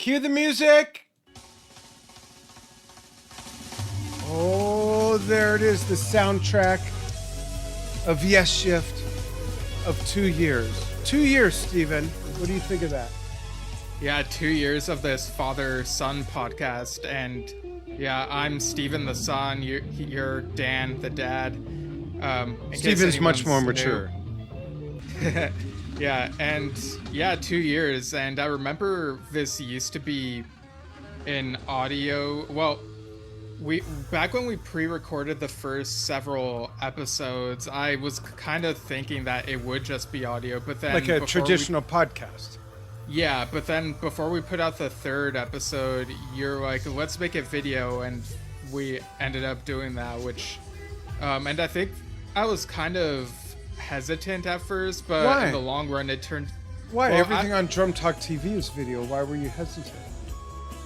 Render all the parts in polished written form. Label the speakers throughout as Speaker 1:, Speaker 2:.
Speaker 1: Cue the music. Oh, there it is, the soundtrack of Yesshift of 2 years. 2 years, Stephen. What do you think of that?
Speaker 2: Yeah, 2 years of this father-son podcast, and yeah, I'm Steven the son. You're Dan the dad.
Speaker 1: Steven's much more mature.
Speaker 2: Yeah, and yeah, 2 years, and I remember this used to be in audio. Well, back when we pre-recorded the first several episodes, I was kind of thinking that it would just be audio, but then
Speaker 1: like a traditional podcast.
Speaker 2: Yeah, but then before we put out the third episode, you're like, let's make a video, and we ended up doing that, which and I think I was kind of hesitant at first, but
Speaker 1: Why?
Speaker 2: In the long run it turned...
Speaker 1: Why? Well, everything on Drum Talk TV is video. Why were you hesitant?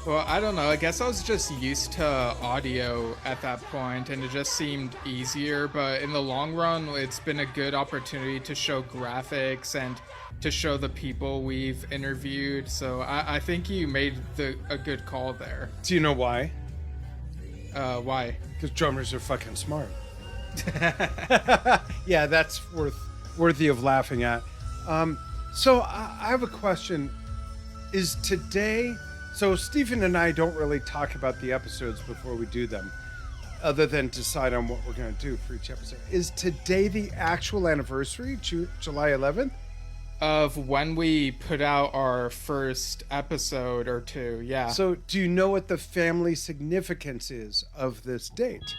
Speaker 2: Well, I don't know. I guess I was just used to audio at that point, and it just seemed easier. But in the long run, it's been a good opportunity to show graphics and to show the people we've interviewed. So I think you made a good call there.
Speaker 1: Do you know why?
Speaker 2: Why?
Speaker 1: Because drummers are fucking smart. Yeah, that's worthy of laughing at. So I have a question. Is today... So Stephen and I don't really talk about the episodes before we do them, other than decide on what we're going to do for each episode. Is today the actual anniversary, July 11th?
Speaker 2: Of when we put out our first episode or two, yeah.
Speaker 1: So do you know what the family significance is of this date?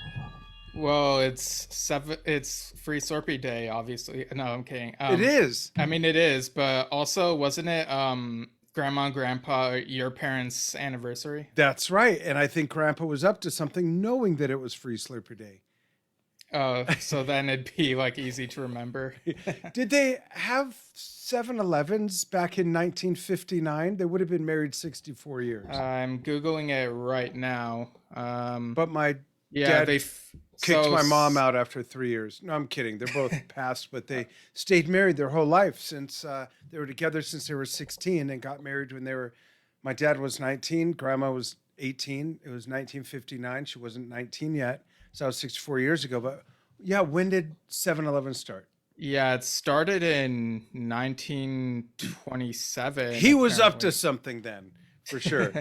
Speaker 2: Well, it's Free Slurpee Day, obviously. No, I'm kidding.
Speaker 1: It is.
Speaker 2: I mean, it is, but also, wasn't it Grandma and Grandpa, your parents' anniversary?
Speaker 1: That's right. And I think Grandpa was up to something knowing that it was Free Slurpee Day.
Speaker 2: So then it'd be like easy to remember.
Speaker 1: Did they have 7-Elevens back in 1959? They would have been married 64 years.
Speaker 2: I'm Googling it right now.
Speaker 1: But my dad kicked my mom out after 3 years. No, I'm kidding. They're both passed, but they stayed married their whole life since they were together since they were 16 and got married when my dad was 19, Grandma was 18. It was 1959. She wasn't 19 yet. So that was 64 years ago. But yeah, when did 7-Eleven start?
Speaker 2: Yeah, it started in 1927.
Speaker 1: He was up to something then, for sure.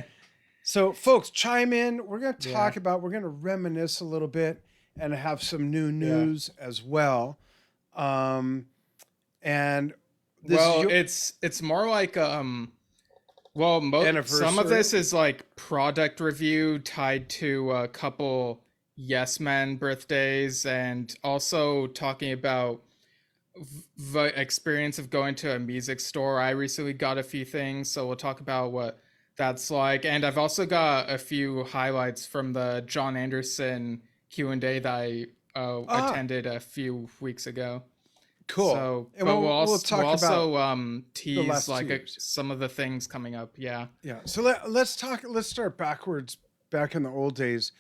Speaker 1: So folks, chime in. We're going to talk about, we're going to reminisce a little bit and have some new news as well. And this
Speaker 2: it's more like some of this is like product review tied to a couple Yes Men birthdays, and also talking about the experience of going to a music store. I recently got a few things, so we'll talk about what that's like. And I've also got a few highlights from the Jon Anderson Q&A that I attended a few weeks ago.
Speaker 1: Cool.
Speaker 2: So,
Speaker 1: and
Speaker 2: but we'll also tease like some of the things coming up. Yeah.
Speaker 1: Yeah. So let's start backwards, back in the old days.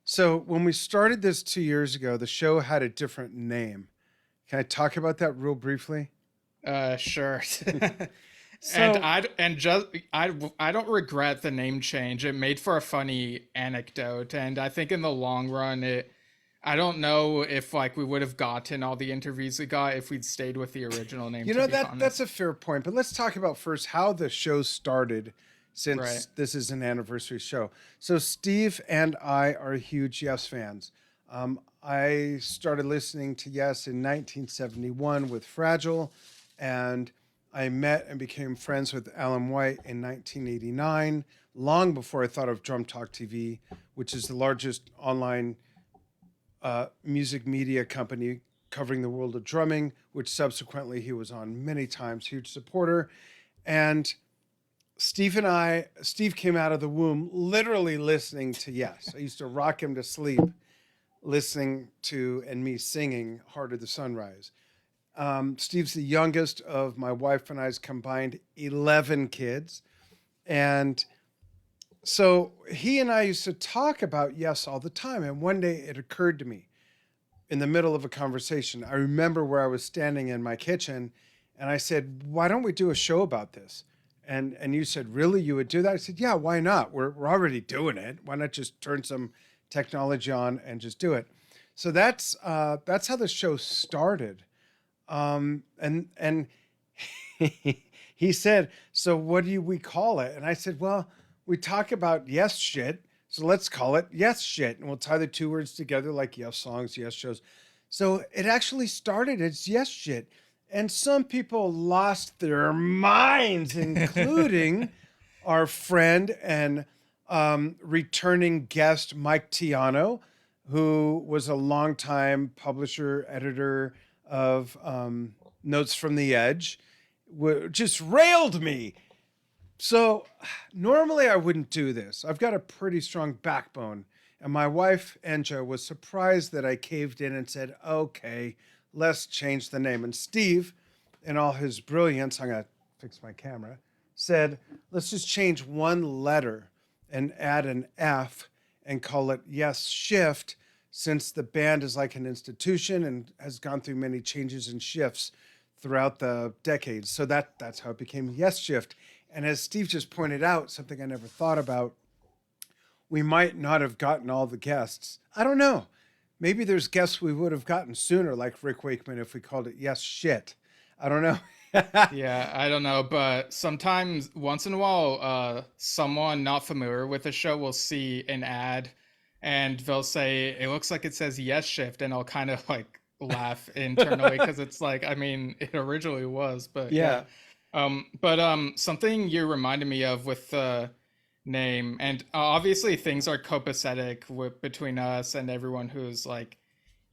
Speaker 1: So when we started this 2 years ago, the show had a different name. Can I talk about that real briefly?
Speaker 2: Sure.
Speaker 1: So,
Speaker 2: and I don't regret the name change. It made for a funny anecdote, and I think in the long run, I don't know if like we would have gotten all the interviews we got if we'd stayed with the original name.
Speaker 1: You know, that's a fair point. But let's talk about first how the show started, since this is an anniversary show. So Steve and I are huge Yes fans. I started listening to Yes in 1971 with Fragile, and I met and became friends with Alan White in 1989, long before I thought of Drum Talk TV, which is the largest online music media company covering the world of drumming, which subsequently he was on many times, huge supporter. And Steve came out of the womb literally listening to Yes. I used to rock him to sleep listening to and me singing Heart of the Sunrise. Steve's the youngest of my wife and I's combined 11 kids. And so he and I used to talk about Yes all the time. And one day it occurred to me in the middle of a conversation. I remember where I was standing in my kitchen and I said, why don't we do a show about this? And you said, really, you would do that? I said, yeah, why not? We're already doing it. Why not just turn some technology on and just do it? So that's how the show started. And he said, so what do we call it? And I said, well, we talk about yes shit, so let's call it yes shit, and we'll tie the two words together like yes songs, yes shows. So it actually started as yes shit, and some people lost their minds, including our friend and returning guest Mike Tiano, who was a longtime publisher, editor of Notes from the Edge, just railed me. So normally I wouldn't do this. I've got a pretty strong backbone. And my wife, Enja, was surprised that I caved in and said, okay, let's change the name. And Steve, in all his brilliance, I'm going to fix my camera, said, let's just change one letter and add an F and call it Yesshift, since the band is like an institution and has gone through many changes and shifts throughout the decades. So that's how it became Yesshift. And as Steve just pointed out, something I never thought about, we might not have gotten all the guests. I don't know. Maybe there's guests we would have gotten sooner, like Rick Wakeman, if we called it Yes Shit. I don't know.
Speaker 2: Yeah, I don't know. But sometimes, once in a while, someone not familiar with the show will see an ad and they'll say, it looks like it says Yesshift. And I'll kind of like laugh internally because it's like, I mean, it originally was, but yeah. Something you reminded me of with the name, and obviously things are copacetic between us and everyone who's like,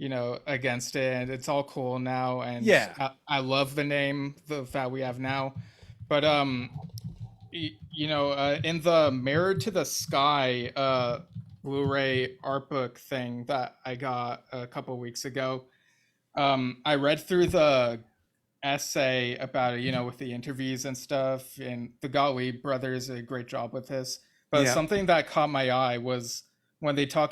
Speaker 2: against it, and it's all cool now. And
Speaker 1: yeah,
Speaker 2: I love the name that we have now. But in the Mirror to the Sky Blu-ray art book thing that I got a couple weeks ago, I read through the essay about it, with the interviews and stuff, and the Gottlieb brothers did a great job with this. But something that caught my eye was when they start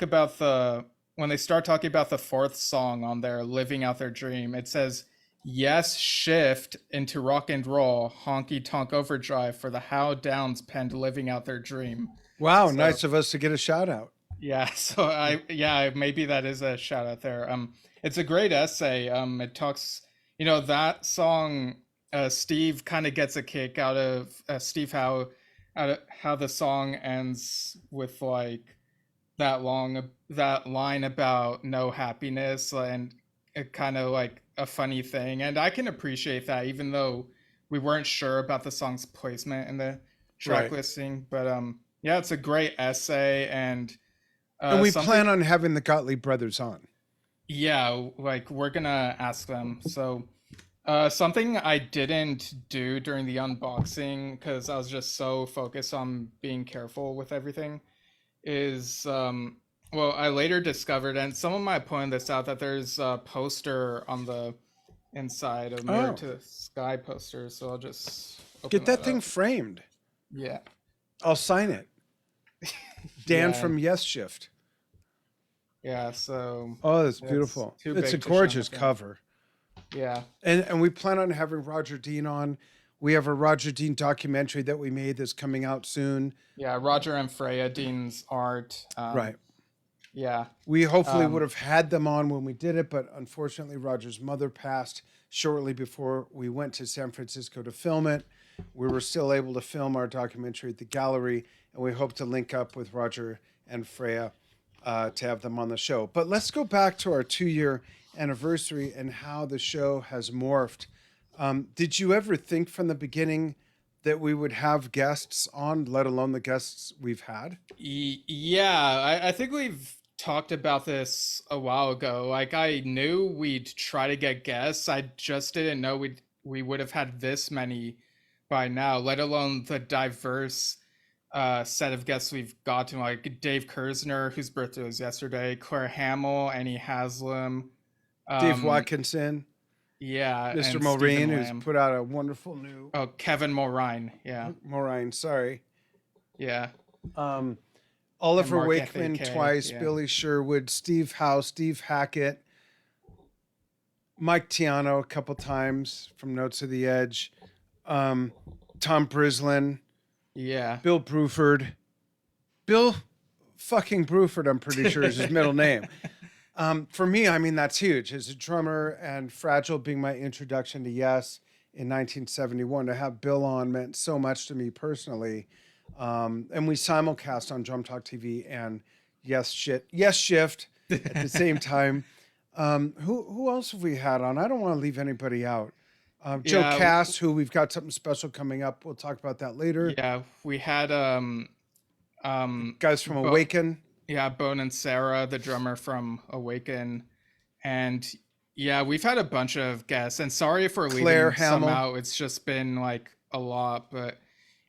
Speaker 2: talking about the fourth song on there, Living Out Their Dream. It says, yes, shift into rock and roll, honky tonk overdrive for the How Downs penned Living Out Their Dream.
Speaker 1: Wow, so, nice of us to get a shout out.
Speaker 2: Yeah, so maybe that is a shout out there. It's a great essay. It talks, that song, Steve kind of gets a kick out of Steve Howe, how the song ends with like that line about no happiness, and it kind of like a funny thing. And I can appreciate that, even though we weren't sure about the song's placement in the track listing. But it's a great essay, and
Speaker 1: we plan on having the Gottlieb brothers on.
Speaker 2: Yeah, like we're gonna ask them. So something I didn't do during the unboxing, because I was just so focused on being careful with everything, is I later discovered, and someone might point this out, that there's a poster on the inside of Mirror to the Sky poster. So I'll just
Speaker 1: get that thing framed.
Speaker 2: Yeah,
Speaker 1: I'll sign it. Dan from Yesshift.
Speaker 2: Yeah, so
Speaker 1: that's beautiful. It's a gorgeous cover.
Speaker 2: Yeah.
Speaker 1: And we plan on having Roger Dean on. We have a Roger Dean documentary that we made that's coming out soon.
Speaker 2: Yeah, Roger and Freya Dean's art.
Speaker 1: Right.
Speaker 2: Yeah.
Speaker 1: We hopefully would have had them on when we did it, but unfortunately Roger's mother passed shortly before we went to San Francisco to film it. We were still able to film our documentary at the gallery, and we hope to link up with Roger and Freya to have them on the show. But let's go back to our 2-year anniversary and how the show has morphed. Did you ever think from the beginning that we would have guests on, let alone the guests we've had?
Speaker 2: Yeah, I think we've talked about this a while ago. Like, I knew we'd try to get guests. I just didn't know we would have had this many by now, let alone the diverse set of guests we've gotten, like Dave Kersner, whose birthday was yesterday, Claire Hamill, Annie Haslam,
Speaker 1: Dave Watkinson.
Speaker 2: Yeah.
Speaker 1: Mr. Maureen, who's put out a wonderful new...
Speaker 2: Oh, Kevin Morine. Yeah.
Speaker 1: Morine, sorry.
Speaker 2: Yeah.
Speaker 1: Oliver Wakeman twice, Billy Sherwood, Steve Howe, Steve Hackett, Mike Tiano a couple times from Notes of the Edge. Tom Brislin.
Speaker 2: Yeah.
Speaker 1: Bill Bruford. Bill fucking Bruford, I'm pretty sure is his middle name. For me, I mean, that's huge. As a drummer and Fragile being my introduction to Yes in 1971, to have Bill on meant so much to me personally. And we simulcast on Drum Talk TV and Yesshift at the same time. Who else have we had on? I don't want to leave anybody out. Joe Cass, who we've got something special coming up. We'll talk about that later.
Speaker 2: Yeah, we had
Speaker 1: guys from Awaken.
Speaker 2: Yeah, Bone and Sarah, the drummer from Awaken. And yeah, we've had a bunch of guests. And sorry for leaving some out. It's just been like a lot. But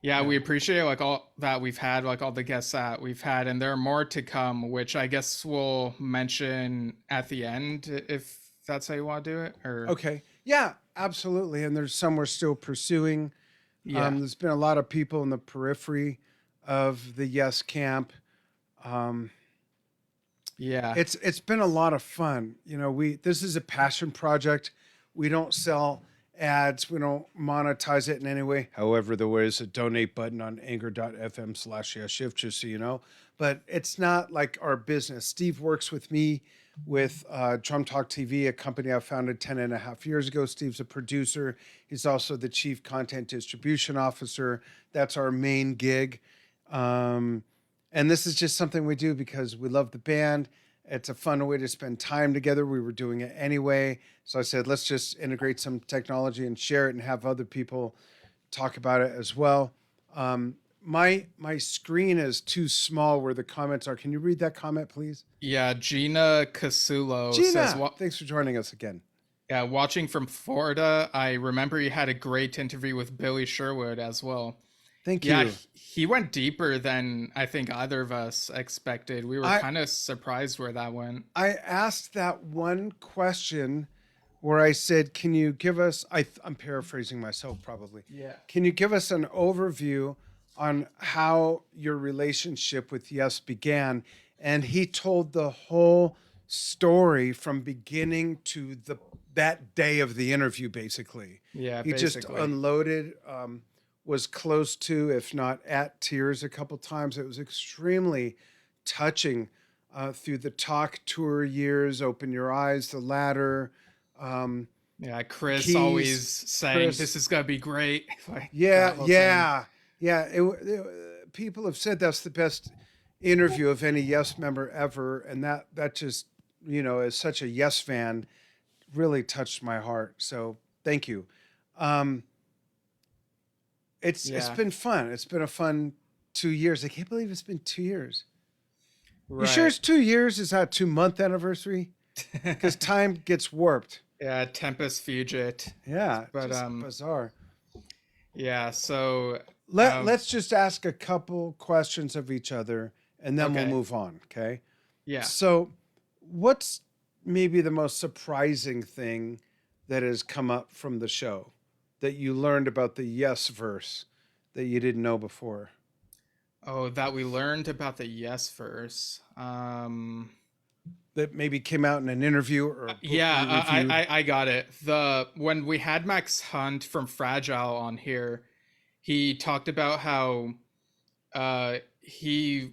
Speaker 2: yeah, we appreciate like all that we've had, like all the guests that we've had. And there are more to come, which I guess we'll mention at the end if that's how you want to do it. Or
Speaker 1: okay. Yeah, absolutely. And there's some we're still pursuing. Yeah. There's been a lot of people in the periphery of the Yes camp.
Speaker 2: Yeah,
Speaker 1: it's been a lot of fun. You know, this is a passion project. We don't sell ads. We don't monetize it in any way. However, there is a donate button on anchor.fm/Yesshift, just so you know. But it's not like our business. Steve works with me with Drum Talk TV, a company I founded 10 and a half years ago. Steve's a producer. He's also the chief content distribution officer. That's our main gig. And this is just something we do because we love the band. It's a fun way to spend time together. We were doing it anyway. So I said, let's just integrate some technology and share it and have other people talk about it as well. My screen is too small where the comments are. Can you read that comment, please?
Speaker 2: Yeah, Gina Casulo
Speaker 1: says, thanks for joining us again.
Speaker 2: Yeah, watching from Florida, I remember you had a great interview with Billy Sherwood as well.
Speaker 1: Thank you.
Speaker 2: Yeah, he went deeper than I think either of us expected. We were kind of surprised where that went.
Speaker 1: I asked that one question where I said, can you give us, I'm paraphrasing myself probably.
Speaker 2: Yeah.
Speaker 1: Can you give us an overview on how your relationship with Yes began? And he told the whole story from beginning to that day of the interview, basically.
Speaker 2: Yeah,
Speaker 1: he just unloaded, was close to, if not at tears a couple times. It was extremely touching through the Talk Tour years, Open Your Eyes, The Ladder.
Speaker 2: Yeah, Chris Keys, always saying, this is going to be great.
Speaker 1: Yeah. People have said that's the best interview of any Yes member ever. And that just, as such a Yes fan, really touched my heart. So thank you. It's been fun. It's been a fun 2 years. I can't believe it's been 2 years. Right. You sure it's 2 years? Is that 2-month anniversary? Because time gets warped.
Speaker 2: Yeah, Tempest Fugit.
Speaker 1: Yeah, but bizarre.
Speaker 2: Yeah, so
Speaker 1: let's just ask a couple questions of each other, and then we'll move on. Okay.
Speaker 2: Yeah.
Speaker 1: So, what's maybe the most surprising thing that has come up from the show that you learned about the Yes verse that you didn't know before?
Speaker 2: Oh, that we learned about the Yes verse.
Speaker 1: That maybe came out in an interview or
Speaker 2: I got it. When we had Max Hunt from Fragile on here, he talked about how he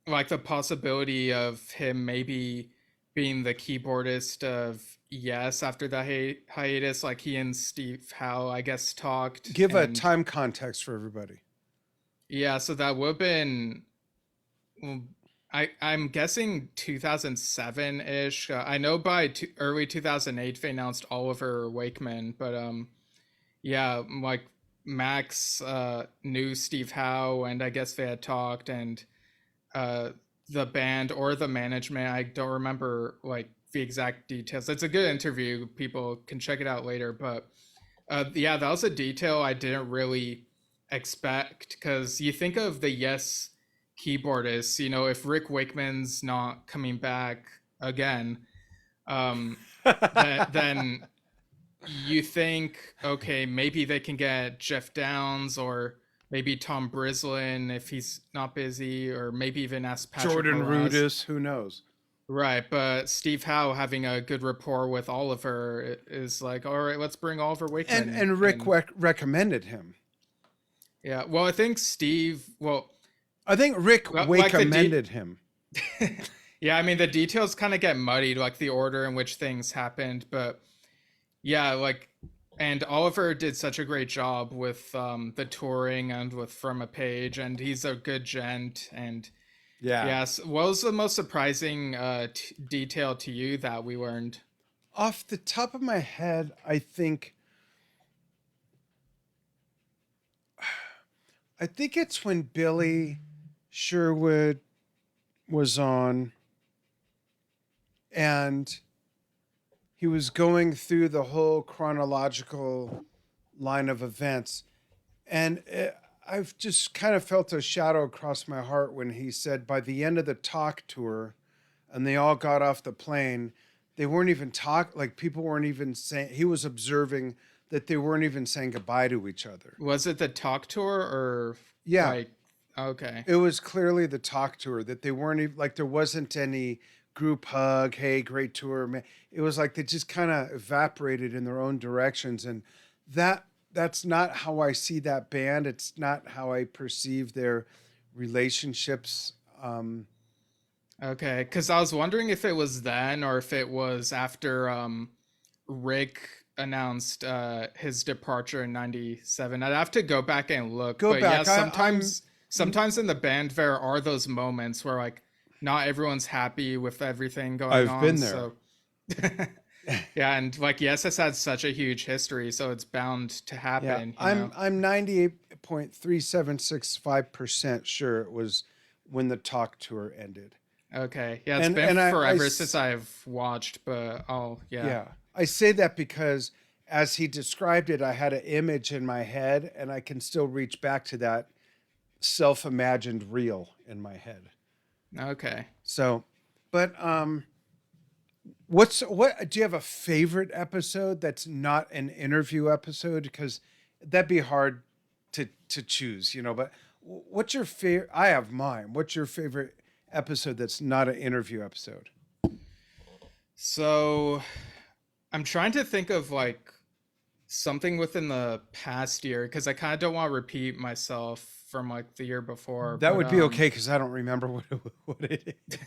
Speaker 2: like the possibility of him maybe being the keyboardist of Yes after the hiatus. Like he and Steve Howe, I guess, talked.
Speaker 1: Give a time context for everybody.
Speaker 2: Yeah, so that would have been, I'm guessing 2007-ish. I know by early 2008 they announced Oliver Wakeman, but yeah, like Max knew Steve Howe, and I guess they had talked, and the band or the management, I don't remember like the exact details. It's a good interview. People can check it out later, but yeah, that was a detail I didn't really expect, because you think of the Yes keyboardists, if Rick Wakeman's not coming back again, then you think, okay, maybe they can get Jeff Downs or maybe Tom Brislin if he's not busy, or maybe even ask Patrick
Speaker 1: Jordan Rudess, who knows?
Speaker 2: Right, but Steve Howe having a good rapport with Oliver is like, all right, let's bring Oliver Wakeman.
Speaker 1: And Rick recommended him.
Speaker 2: Yeah. Well, I think Steve. Well,
Speaker 1: I think Rick
Speaker 2: like
Speaker 1: commended him.
Speaker 2: Yeah, I mean the details kind of get muddied, like the order in which things happened, but yeah, like, and Oliver did such a great job with the touring and with From a Page, and he's a good gent. And yes, what was the most surprising detail to you that we learned?
Speaker 1: Off the top of my head, I think it's when Billy Sherwood was on and he was going through the whole chronological line of events. And I've just kind of felt a shadow across my heart when he said by the end of the talk tour and they all got off the plane, they weren't even like people weren't even saying, he was observing that they weren't even saying goodbye to each other.
Speaker 2: Was it the talk tour or
Speaker 1: yeah?
Speaker 2: Like, okay,
Speaker 1: it was clearly the talk tour that they weren't even like there wasn't any group hug. Hey, great tour, man. It was like they just kind of evaporated in their own directions, and that's not how I see that band. It's not how I perceive their relationships.
Speaker 2: Okay, because I was wondering if it was then or if it was after Rick announced his departure in '97. I'd have to go back and look.
Speaker 1: Go
Speaker 2: but
Speaker 1: back.
Speaker 2: Yeah, sometimes in the band there are those moments where like not everyone's happy with everything going on.
Speaker 1: I've been there.
Speaker 2: So yeah, and like yes, it's had such a huge history, so it's bound to happen.
Speaker 1: Yeah, I'm 98.3765% sure it was when the talk tour ended.
Speaker 2: Okay. Yeah, it's been forever since I've watched, but
Speaker 1: Yeah. I say that because as he described it, I had an image in my head and I can still reach back to that self-imagined reel in my head.
Speaker 2: Okay.
Speaker 1: So, but what do you have a favorite episode that's not an interview episode? Because that'd be hard to choose, but what's your favorite? I have mine. What's your favorite episode that's not an interview episode?
Speaker 2: So I'm trying to think of like something within the past year because I kind of don't want to repeat myself from like the year before.
Speaker 1: That would be okay because I don't remember what it is.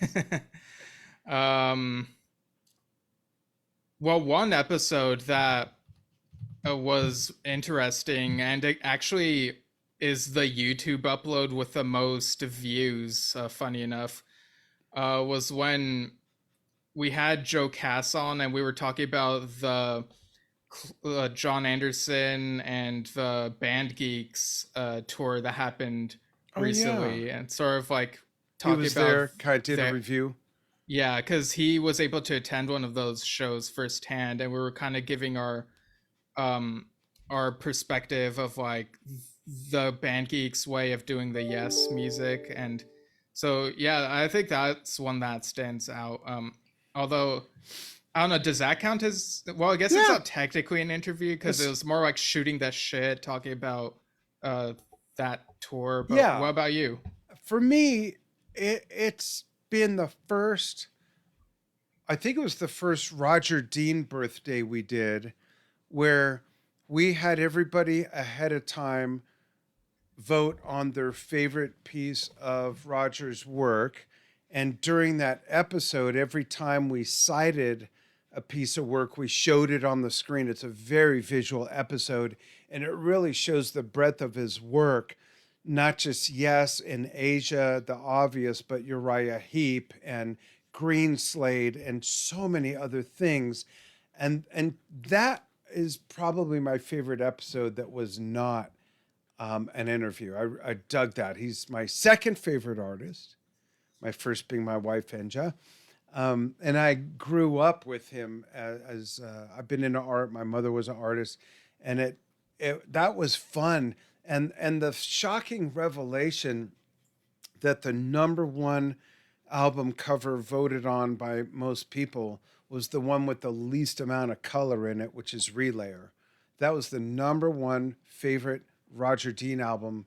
Speaker 2: Well, one episode that was interesting and it actually is the YouTube upload with the most views, funny enough, was when we had Joe Cass on and we were talking about the Jon Anderson and the Band Geeks tour that happened recently, and sort of like
Speaker 1: talking about there, kind of did a review.
Speaker 2: Yeah, because he was able to attend one of those shows firsthand, and we were kind of giving our perspective of like the Band Geeks way of doing the Yes music. And so yeah, I think that's one that stands out. Although I don't know, does that count as well? I guess it's not technically an interview because it was more like shooting the shit, talking about that tour. But what about you?
Speaker 1: For me, it's been the first, I think it was the first Roger Dean birthday we did, where we had everybody ahead of time vote on their favorite piece of Roger's work. And during that episode, every time we cited a piece of work, we showed it on the screen. It's a very visual episode, and it really shows the breadth of his work. Not just Yes in Asia, the obvious, but Uriah Heep and Greenslade and so many other things. And that is probably my favorite episode that was not an interview. I dug that. He's my second favorite artist, my first being my wife, Enja. And I grew up with him as I've been into art. My mother was an artist, and that was fun. And the shocking revelation that the number one album cover voted on by most people was the one with the least amount of color in it, which is Relayer. That was the number one favorite Roger Dean album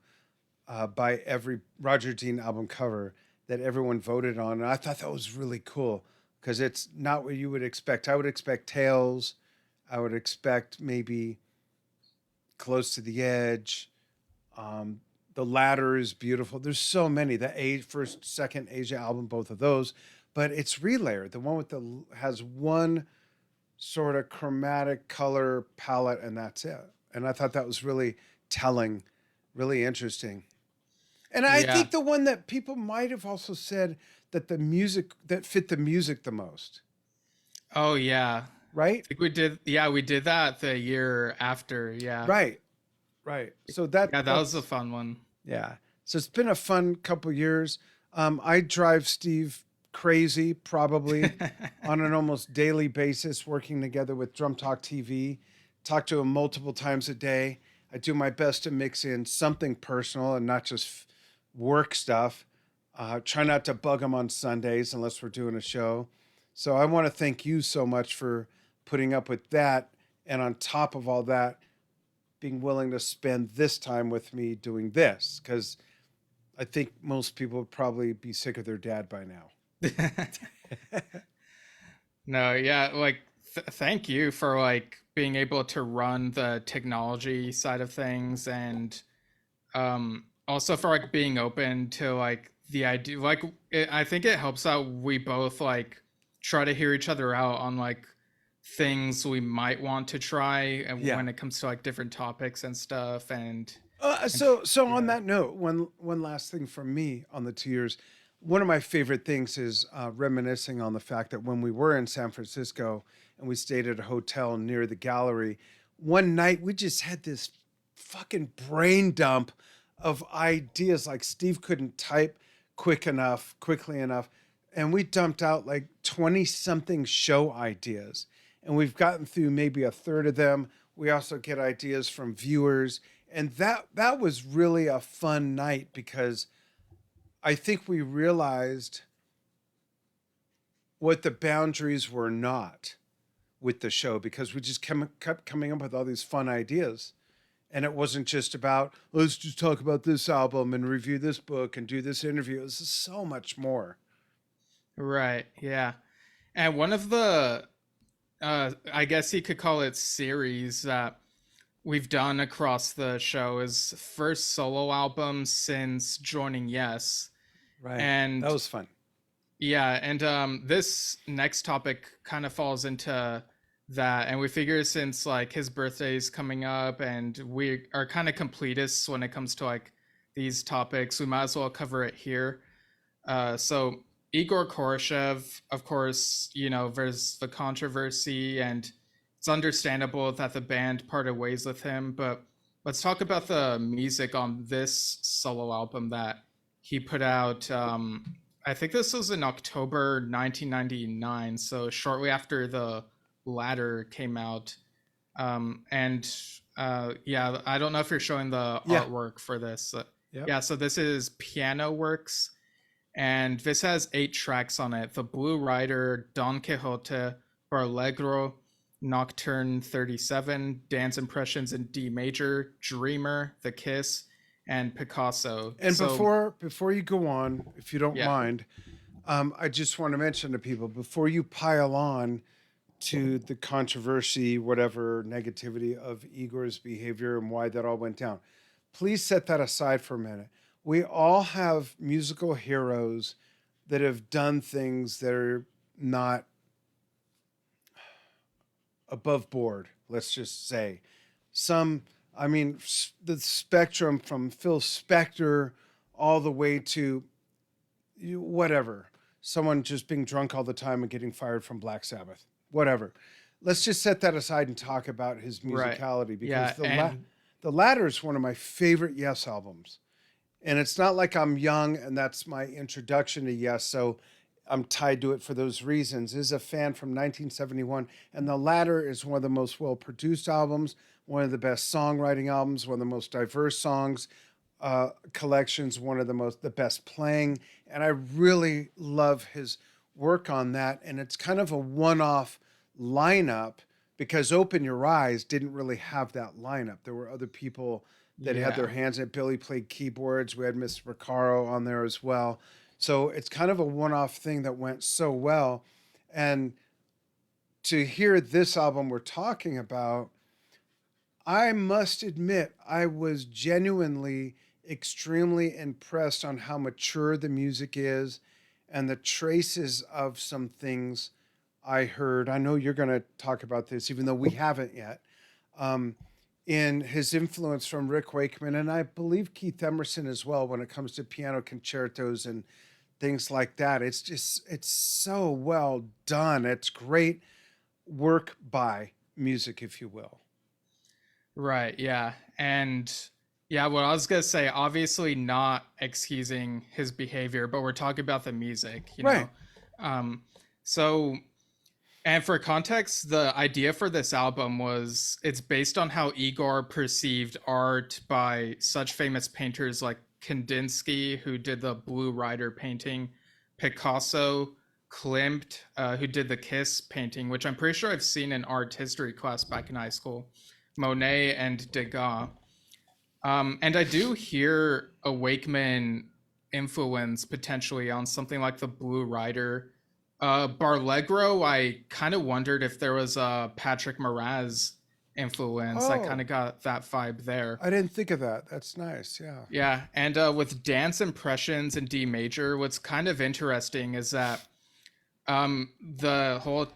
Speaker 1: by every Roger Dean album cover that everyone voted on. And I thought that was really cool because it's not what you would expect. I would expect Tales. I would expect maybe Close to the Edge. The Ladder is beautiful. There's so many. First, second Asia album, both of those, but it's relayered. The one with the has one sort of chromatic color palette, and that's it. And I thought that was really telling, really interesting. And I
Speaker 2: Yeah.
Speaker 1: think the one that people might have also said that the music that fit the music the most.
Speaker 2: Oh yeah.
Speaker 1: Right?
Speaker 2: I think we did. Yeah, we did that the year after. Yeah.
Speaker 1: Right. So
Speaker 2: Yeah, that was a
Speaker 1: that's
Speaker 2: fun one.
Speaker 1: yeah. So it's been a fun couple years. I drive Steve crazy probably on an almost daily basis, working together with Drum Talk TV. Talk to him multiple times a day. I do my best to mix in something personal and not just work stuff. Try not to bug him on Sundays unless we're doing a show. So I want to thank you so much for putting up with that. And on top of all that, being willing to spend this time with me doing this, because I think most people would probably be sick of their dad by now.
Speaker 2: No, yeah, like thank you for like being able to run the technology side of things, and also for like being open to like the idea. Like I think it helps out we both like try to hear each other out on like things we might want to try, and when it comes to like different topics and stuff. And
Speaker 1: so on that note, one last thing from me on the 2 years. One of my favorite things is reminiscing on the fact that when we were in San Francisco and we stayed at a hotel near the gallery, one night we just had this fucking brain dump of ideas. Like Steve couldn't type quickly enough. And we dumped out like 20 something show ideas. And we've gotten through maybe a third of them. We also get ideas from viewers. And that was really a fun night, because I think we realized what the boundaries were not with the show, because we just kept coming up with all these fun ideas. And it wasn't just about, let's just talk about this album and review this book and do this interview. It was so much more.
Speaker 2: Right. Yeah. And one of the, I guess you could call it series that we've done across the show is first solo album since joining Yes.
Speaker 1: Right.
Speaker 2: And
Speaker 1: that was fun.
Speaker 2: Yeah. And this next topic kind of falls into that. And we figure since like his birthday is coming up and we are kind of completists when it comes to like these topics, we might as well cover it here. So Igor Khoroshev, of course, you know, there's the controversy and it's understandable that the band parted ways with him, but let's talk about the music on this solo album that he put out. I think this was in October 1999, so shortly after the Ladder came out. Yeah, I don't know if you're showing the artwork for this. Yeah, so this is Piano Works, and this has 8 tracks on it: The Blue Rider, Don Quixote, Barlegro, Nocturne 37, Dance Impressions in D Major, Dreamer, The Kiss, and Picasso.
Speaker 1: And so, before you go on, if you don't mind, I just want to mention to people, before you pile on to the controversy, whatever negativity of Igor's behavior and why that all went down, please set that aside for a minute. We all have musical heroes that have done things that are not above board, let's just say. The spectrum from Phil Spector all the way to whatever. Someone just being drunk all the time and getting fired from Black Sabbath. Whatever. Let's just set that aside and talk about his musicality, because the Ladder is one of my favorite Yes albums. And it's not like I'm young and that's my introduction to Yes, so I'm tied to it for those reasons. Is a fan from 1971, and The Ladder is one of the most well-produced albums, one of the best songwriting albums, one of the most diverse songs collections, one of the best playing, and I really love his work on that. And it's kind of a one-off lineup, because Open Your Eyes didn't really have that lineup. There were other people that had their hands in it. Billy played keyboards. We had Mr. Recaro on there as well. So it's kind of a one-off thing that went so well. And to hear this album we're talking about, I must admit, I was genuinely extremely impressed on how mature the music is and the traces of some things I heard. I know you're going to talk about this, even though we haven't yet. Um, in his influence from Rick Wakeman, and I believe Keith Emerson as well, when it comes to piano concertos and things like that. It's so well done. It's great work by music, if you will.
Speaker 2: Right, yeah. And yeah, what I was going to say, obviously not excusing his behavior, but we're talking about the music, you
Speaker 1: Right.
Speaker 2: know. So and for context, the idea for this album was it's based on how Igor perceived art by such famous painters like Kandinsky, who did the Blue Rider painting, Picasso, Klimt, who did the Kiss painting, which I'm pretty sure I've seen in art history class back in high school, Monet and Degas. And I do hear a Wakeman influence potentially on something like the Blue Rider. Barlegro, I kind of wondered if there was a Patrick Moraz influence. I kind of got that vibe there.
Speaker 1: I didn't think of that. That's nice. Yeah.
Speaker 2: Yeah. And with dance impressions in D major, what's kind of interesting is that the whole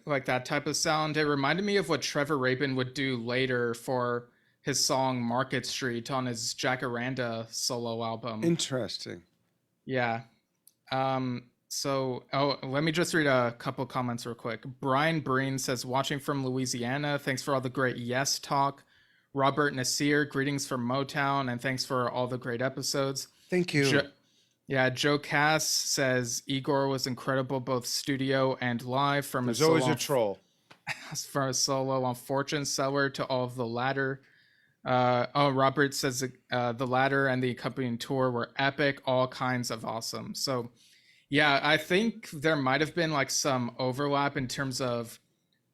Speaker 2: like that type of sound, it reminded me of what Trevor Rabin would do later for his song Market Street on his Jacaranda solo album.
Speaker 1: Interesting.
Speaker 2: Yeah. So, let me just read a couple comments real quick. Brian Breen says, watching from Louisiana. Thanks for all the great Yes talk. Robert Nasir, greetings from Motown, and thanks for all the great episodes.
Speaker 1: Thank you.
Speaker 2: Joe Cass says, Igor was incredible, both studio and live.
Speaker 1: There's always a troll.
Speaker 2: From a solo on Fortune Seller to all of the latter. Robert says the latter and the accompanying tour were epic, all kinds of awesome. So, yeah, I think there might have been like some overlap in terms of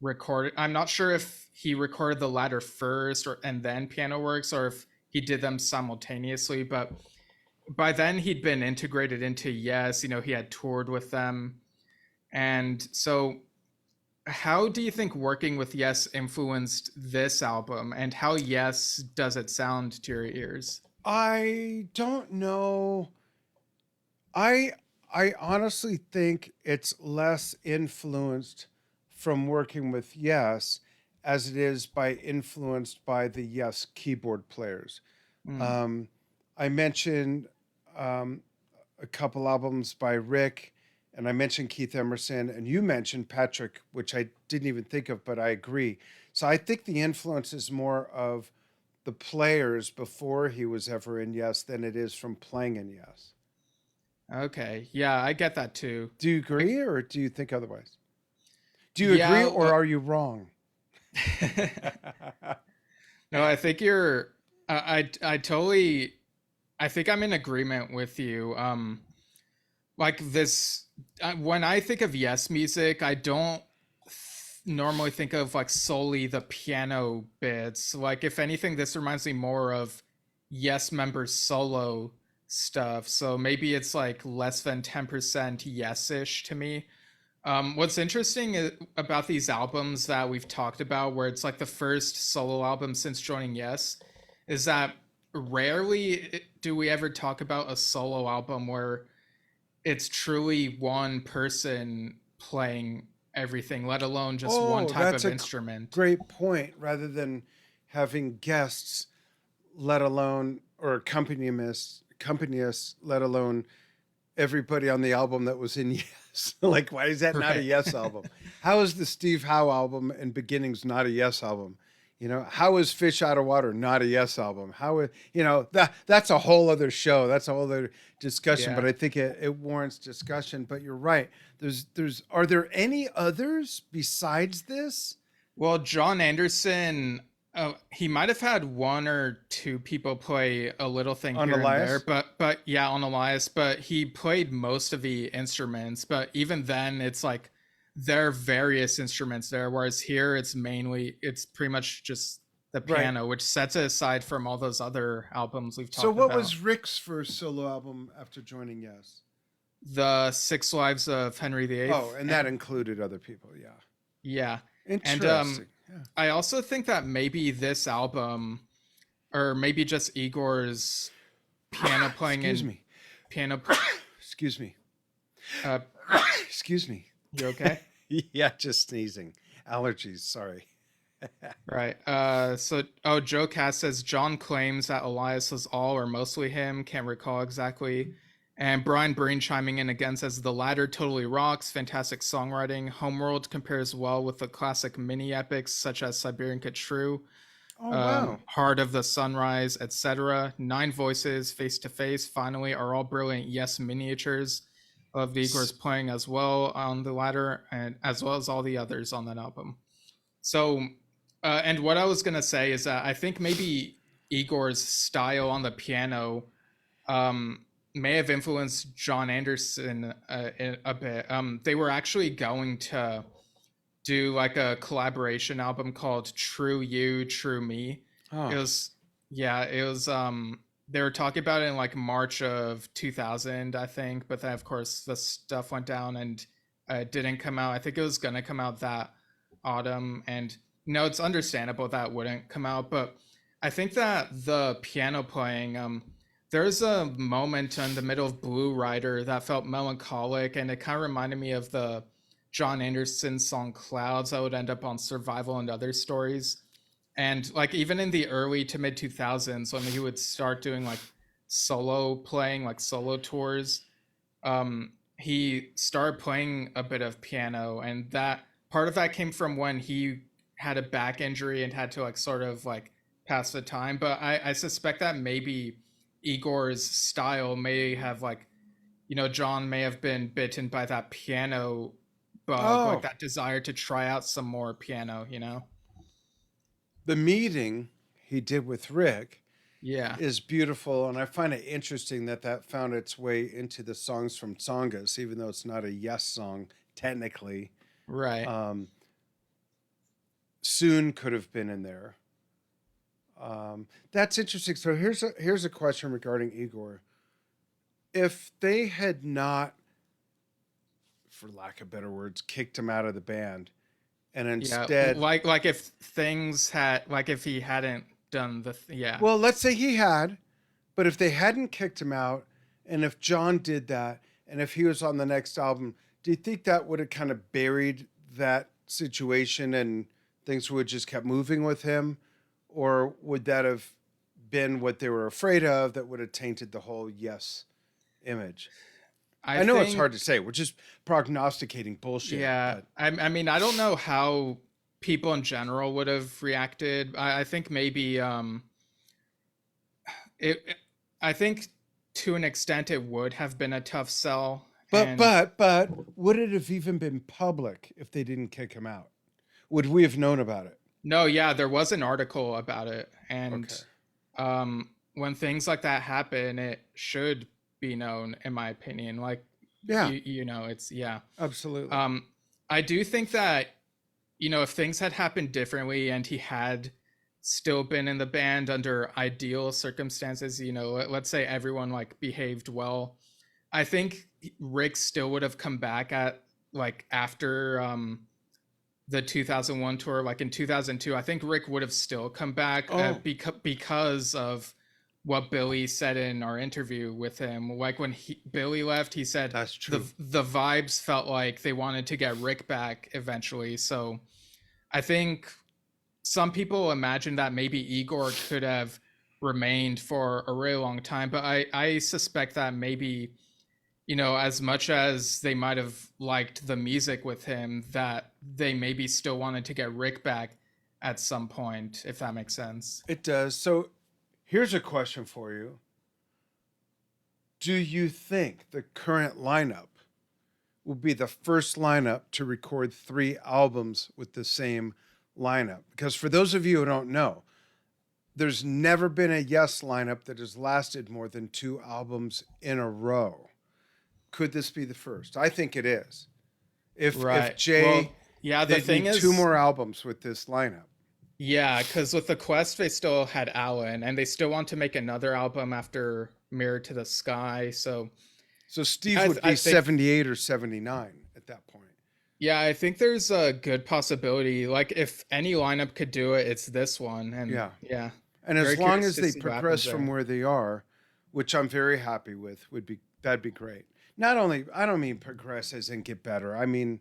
Speaker 2: recording. I'm not sure if he recorded the latter first and then Piano Works, or if he did them simultaneously. But by then he'd been integrated into Yes. You know, he had toured with them, and so. How do you think working with Yes influenced this album, and how Yes does it sound to your ears?
Speaker 1: I don't know. I honestly think it's less influenced from working with Yes as it is influenced by the Yes keyboard players. I mentioned a couple albums by Rick, and I mentioned Keith Emerson, and you mentioned Patrick, which I didn't even think of, but I agree. So I think the influence is more of the players before he was ever in Yes than it is from playing in Yes.
Speaker 2: Okay, yeah, I get that too.
Speaker 1: Do you agree, or do you think otherwise? Do you agree, or are you wrong?
Speaker 2: No, I think you're. I totally. I think I'm in agreement with you. Like this, when I think of Yes music, I don't normally think of like solely the piano bits. Like, if anything, this reminds me more of Yes members solo stuff. So maybe it's like less than 10% Yes-ish to me. What's interesting about these albums that we've talked about, where it's like the first solo album since joining Yes, is that rarely do we ever talk about a solo album where it's truly one person playing everything, let alone just one type of instrument.
Speaker 1: Great point. Rather than having guests, let alone, or accompanists, let alone everybody on the album that was in Yes. Like, why is that not a Yes album? How is the Steve Howe album and Beginnings not a Yes album? You know, how is Fish Out of Water not a Yes album? How is, that's a whole other show. That's a whole other discussion. Yeah. But I think it warrants discussion. But you're right. Are there any others besides this?
Speaker 2: Well, Jon Anderson, he might have had one or two people play a little thing on here Elias? And there, but yeah, on Elias. But he played most of the instruments. But even then, it's like there are various instruments there, whereas here it's pretty much just the piano, right, which sets it aside from all those other albums we've talked about.
Speaker 1: So what was Rick's first solo album after joining Yes?
Speaker 2: The 6 Lives of Henry VIII.
Speaker 1: Oh, and that included other people, yeah.
Speaker 2: Yeah.
Speaker 1: Interesting.
Speaker 2: I also think that maybe this album, or maybe just Igor's piano playing
Speaker 1: Excuse
Speaker 2: and
Speaker 1: me.
Speaker 2: piano.
Speaker 1: Excuse me.
Speaker 2: Uh,
Speaker 1: Excuse me.
Speaker 2: You okay?
Speaker 1: Yeah, just sneezing. Allergies. Sorry.
Speaker 2: Right. Joe Cass says John claims that Elias was all or mostly him. Can't recall exactly. And Brian Breen chiming in again says the latter totally rocks. Fantastic songwriting. Homeworld compares well with the classic mini epics such as Siberian Khatru,
Speaker 1: Oh, wow.
Speaker 2: Heart of the Sunrise, etc. 9 Voices, Face to Face, finally are all brilliant Yes miniatures of Igor's playing as well on the latter, and as well as all the others on that album. So, and what I was gonna say is that I think maybe Igor's style on the piano may have influenced Jon Anderson a bit. They were actually going to do like a collaboration album called True You, True Me.
Speaker 1: Oh.
Speaker 2: It was, yeah, it was. They were talking about it in like March of 2000, I think, but then of course the stuff went down and it didn't come out. I think it was gonna come out that autumn, and no, it's understandable that wouldn't come out, but I think that the piano playing, there's a moment in the middle of Blue Rider that felt melancholic, and it kind of reminded me of the Jon Anderson song Clouds that would end up on Survival and Other Stories. And like even in the early to mid 2000s when he would start doing like solo playing, like solo tours, he started playing a bit of piano, and that part of that came from when he had a back injury and had to like sort of like pass the time. But I suspect that maybe Igor's style may have like, John may have been bitten by that piano bug, like that desire to try out some more piano.
Speaker 1: The meeting he did with Rick
Speaker 2: Yeah.
Speaker 1: is beautiful, and I find it interesting that found its way into the songs from Tsongas, even though it's not a Yes song technically.
Speaker 2: Right.
Speaker 1: Soon could have been in there. That's interesting. So here's a question regarding Igor. If they had not, for lack of better words, kicked him out of the band, and instead,
Speaker 2: like if things had, like if he hadn't done yeah.
Speaker 1: Well, let's say he had, but if they hadn't kicked him out, and if John did that, and if he was on the next album, do you think that would have kind of buried that situation and things would just kept moving with him? Or would that have been what they were afraid of that would have tainted the whole Yes image? I know it's hard to say. We're just prognosticating bullshit.
Speaker 2: Yeah. But. I mean, I don't know how people in general would have reacted. I think maybe I think to an extent it would have been a tough sell.
Speaker 1: But would it have even been public if they didn't kick him out? Would we have known about it?
Speaker 2: No, yeah, there was an article about it, and when things like that happen, it should be known, in my opinion. Like,
Speaker 1: yeah,
Speaker 2: it's
Speaker 1: absolutely.
Speaker 2: I do think that if things had happened differently and he had still been in the band under ideal circumstances, let's say everyone like behaved well, I think Rick still would have come back at like after the 2001 tour, like in 2002. I think Rick would have still come back because of what Billy said in our interview with him. Like when Billy left, he said
Speaker 1: that's true.
Speaker 2: The vibes felt like they wanted to get Rick back eventually. So I think some people imagine that maybe Igor could have remained for a really long time, but I suspect that maybe, as much as they might have liked the music with him, that they maybe still wanted to get Rick back at some point, if that makes sense.
Speaker 1: It does. So here's a question for you. Do you think the current lineup will be the first lineup to record 3 albums with the same lineup? Because for those of you who don't know, there's never been a Yes lineup that has lasted more than 2 albums in a row. Could this be the first? I think it is. If Jay,
Speaker 2: the thing is
Speaker 1: 2 more albums with this lineup.
Speaker 2: Yeah, because with the Quest, they still had Alan, and they still want to make another album after Mirror to the Sky. So
Speaker 1: Steve would be 78 or 79 at that point.
Speaker 2: Yeah, I think there's a good possibility. Like, if any lineup could do it, it's this one. And yeah,
Speaker 1: and as
Speaker 2: very
Speaker 1: long
Speaker 2: curious
Speaker 1: as
Speaker 2: to
Speaker 1: they
Speaker 2: see what
Speaker 1: progress
Speaker 2: happens
Speaker 1: from
Speaker 2: there.
Speaker 1: where they are, which I'm very happy with, that'd be great. Not only, I don't mean progress as in get better. I mean,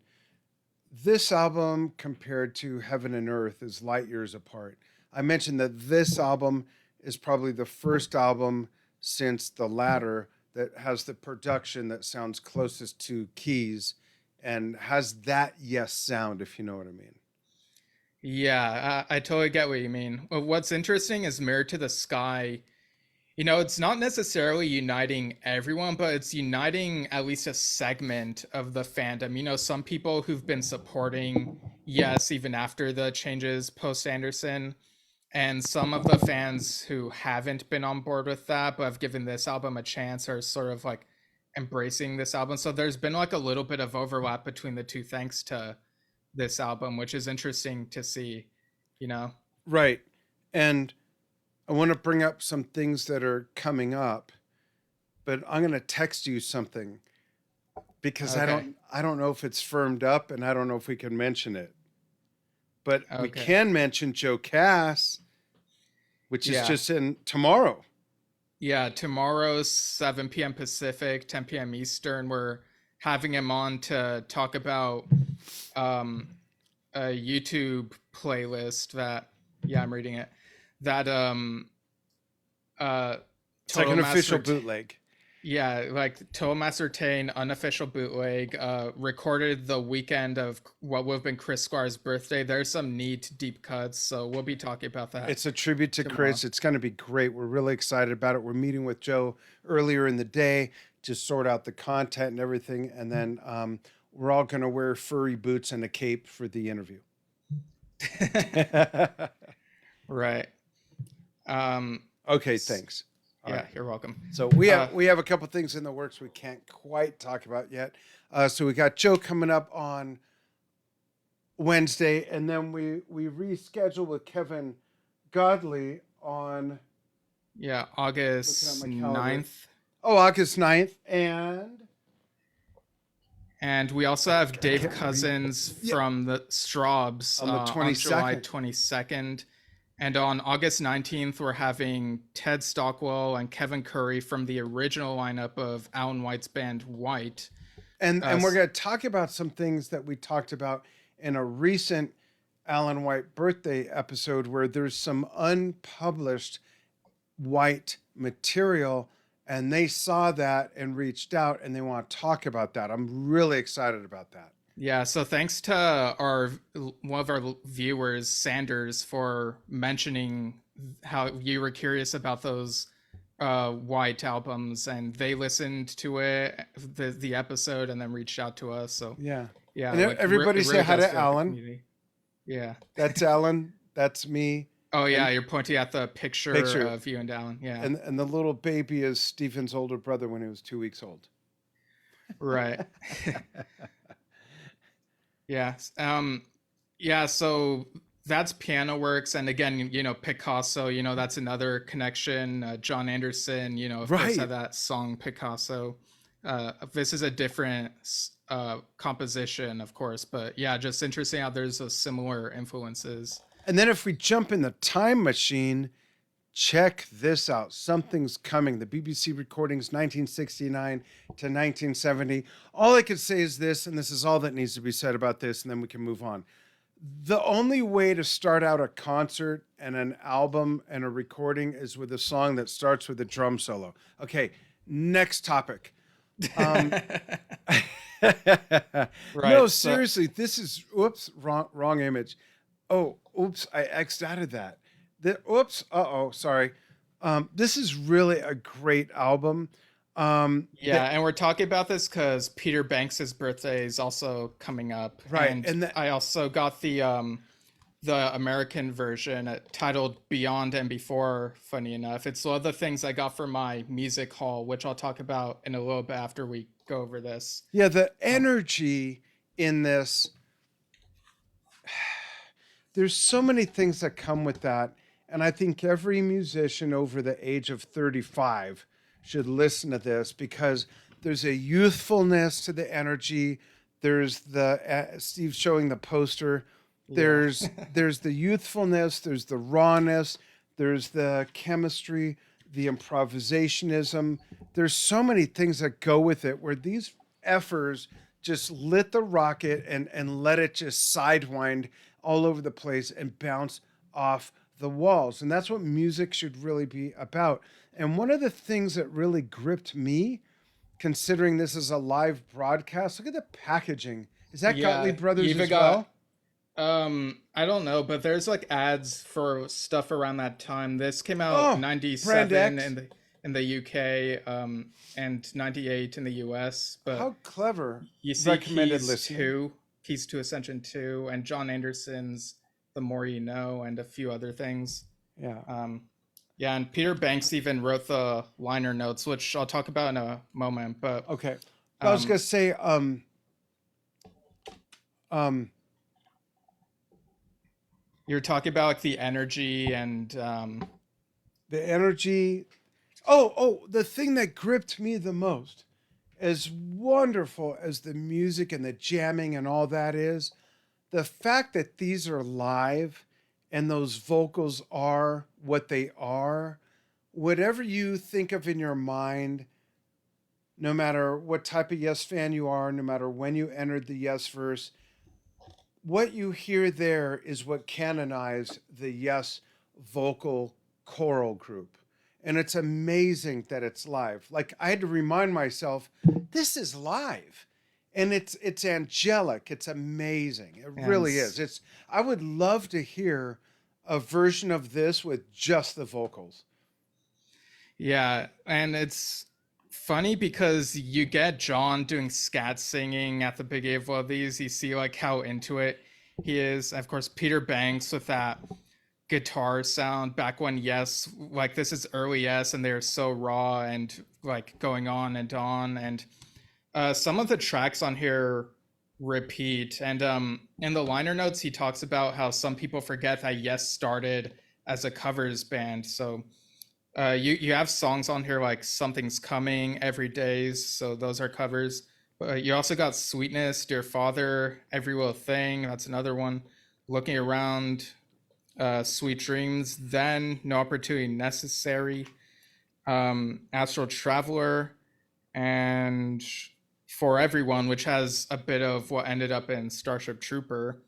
Speaker 1: this album compared to Heaven and Earth is light years apart. I mentioned that this album is probably the first album since the latter that has the production that sounds closest to Keys and has that Yes sound, if you know what I mean.
Speaker 2: Yeah, I totally get what you mean. What's interesting is Mirror to the Sky. It's not necessarily uniting everyone, but it's uniting at least a segment of the fandom. Some people who've been supporting Yes even after the changes post Anderson, and some of the fans who haven't been on board with that but have given this album a chance are sort of like embracing this album. So there's been like a little bit of overlap between the two thanks to this album, which is interesting to see, you know?
Speaker 1: Right. And I want to bring up some things that are coming up, but I'm going to text you something because
Speaker 2: Okay.
Speaker 1: I don't know if it's firmed up and I don't know if we can mention it. But we
Speaker 2: Okay.
Speaker 1: can mention Joe Cass, which is just in tomorrow.
Speaker 2: Yeah, tomorrow, 7 p.m. Pacific, 10 p.m. Eastern. We're having him on to talk about a YouTube playlist that, I'm reading it, that
Speaker 1: It's like an official bootleg.
Speaker 2: Yeah, like Total Master Tane unofficial bootleg, recorded the weekend of what would have been Chris Squire's birthday. There's some neat deep cuts, so we'll be talking about that.
Speaker 1: It's a tribute to
Speaker 2: tomorrow.
Speaker 1: Chris. It's going to be great. We're really excited about it. We're meeting with Joe earlier in the day to sort out the content and everything, and then we're all going to wear furry boots and a cape for the interview.
Speaker 2: Right.
Speaker 1: Okay, thanks.
Speaker 2: Yeah, you're welcome.
Speaker 1: So we have a couple things in the works we can't quite talk about yet. So we got Joe coming up on Wednesday, and then we reschedule with Kevin Godley on
Speaker 2: August 9th.
Speaker 1: Oh, August 9th.
Speaker 2: And we also have Dave Cousins from the Straubs
Speaker 1: on the 22nd.
Speaker 2: On July 22nd. And on August 19th, we're having Ted Stockwell and Kevin Curry from the original lineup of Alan White's band White.
Speaker 1: And we're going to talk about some things that we talked about in a recent Alan White birthday episode where there's some unpublished White material, and they saw that and reached out and they want to talk about that. I'm really excited about that.
Speaker 2: Yeah, so thanks to one of our viewers, Sanders, for mentioning how you were curious about those White albums, and they listened to the episode, and then reached out to us. So
Speaker 1: yeah,
Speaker 2: and
Speaker 1: everybody say hi to Alan.
Speaker 2: Yeah,
Speaker 1: that's Alan. That's me.
Speaker 2: Oh yeah, you're pointing at the picture of you and Alan. Yeah,
Speaker 1: and the little baby is Stephen's older brother when he was 2 weeks old.
Speaker 2: Right. Yeah. So that's Piano Works. And again, Picasso, that's another connection. Jon Anderson, of course, had that song Picasso. This is a different composition, of course. But yeah, just interesting how there's a similar influences.
Speaker 1: And then if we jump in the time machine, check this out. Something's coming. The BBC recordings, 1969 to 1970. All I could say is this, and this is all that needs to be said about this, and then we can move on. The only way to start out a concert and an album and a recording is with a song that starts with a drum solo. Okay, next topic.
Speaker 2: Right,
Speaker 1: no, seriously, this is, wrong image. Oh, oops, I X'd out of that. Sorry. This is really a great album.
Speaker 2: And we're talking about this because Peter Banks's birthday is also coming up.
Speaker 1: Right.
Speaker 2: And I also got the American version titled Beyond and Before, funny enough. It's one of the things I got for my music hall, which I'll talk about in a little bit after we go over this.
Speaker 1: Yeah, the energy in this, there's so many things that come with that. And I think every musician over the age of 35 should listen to this because there's a youthfulness to the energy. There's the Steve showing the poster. There's there's the youthfulness. There's the rawness. There's the chemistry, the improvisationism. There's so many things that go with it where these effers just lit the rocket and let it just sidewind all over the place and bounce off the walls. And that's what music should really be about. And one of the things that really gripped me, considering this is a live broadcast, look at the packaging. Is that Gottlieb Brothers as well?
Speaker 2: I don't know, but there's like ads for stuff around that time. This came out 97 in the UK, and 98 in the US. But
Speaker 1: how clever!
Speaker 2: You see Keys to Ascension 2, and Jon Anderson's The More You Know, and a few other things.
Speaker 1: Yeah.
Speaker 2: Yeah, and Peter Banks even wrote the liner notes, which I'll talk about in a moment. But
Speaker 1: okay, I was gonna say,
Speaker 2: you're talking about like the energy and
Speaker 1: the energy. Oh, the thing that gripped me the most, as wonderful as the music and the jamming and all that is, the fact that these are live and those vocals are what they are, whatever you think of in your mind, no matter what type of Yes fan you are, no matter when you entered the Yes verse, what you hear there is what canonized the Yes vocal choral group. And it's amazing that it's live. Like, I had to remind myself, this is live. And it's angelic. It's amazing. It really is. I would love to hear a version of this with just the vocals.
Speaker 2: Yeah, and it's funny because you get Jon doing scat singing at the beginning of these. You see like how into it he is. Of course, Peter Banks with that guitar sound back when Yes, like this is early Yes, and they're so raw and like going on and on. And some of the tracks on here repeat. And in the liner notes, he talks about how some people forget that Yes started as a covers band. So you have songs on here like Something's Coming, Every Days, so those are covers. But you also got Sweetness, Dear Father, Every Little Thing, that's another one. Looking Around, Sweet Dreams, Then, No Opportunity Necessary, Astral Traveler, and For Everyone, which has a bit of what ended up in Starship Trooper,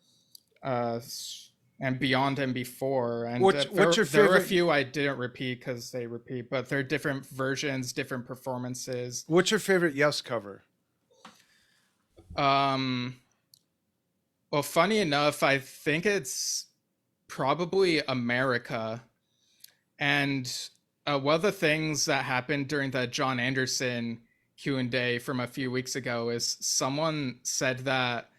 Speaker 2: and Beyond and Before. And what's your favorite? There are a few I didn't repeat because they repeat, but they're different versions, different performances.
Speaker 1: What's your favorite Yes cover?
Speaker 2: Well, funny enough, I think it's probably America. And one of the things that happened during the Jon Anderson Q&A from a few weeks ago is someone said that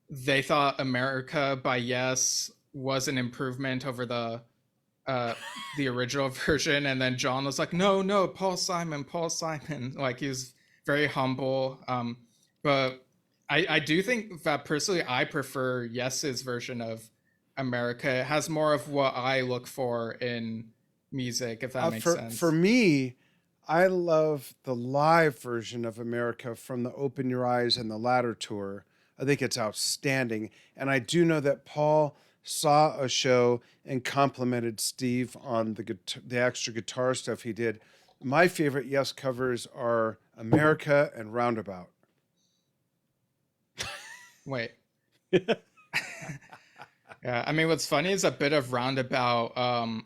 Speaker 2: they thought America by Yes was an improvement over the original version, and then Jon was like, no, Paul Simon, like he was very humble. But I do think that personally I prefer Yes's version of America. It has more of what I look for in music, if that makes sense.
Speaker 1: For me, I love the live version of America from the Open Your Eyes and the Ladder tour. I think it's outstanding. And I do know that Paul saw a show and complimented Steve on the extra guitar stuff he did. My favorite Yes covers are America and Roundabout.
Speaker 2: Wait. Yeah, I mean, what's funny is a bit of Roundabout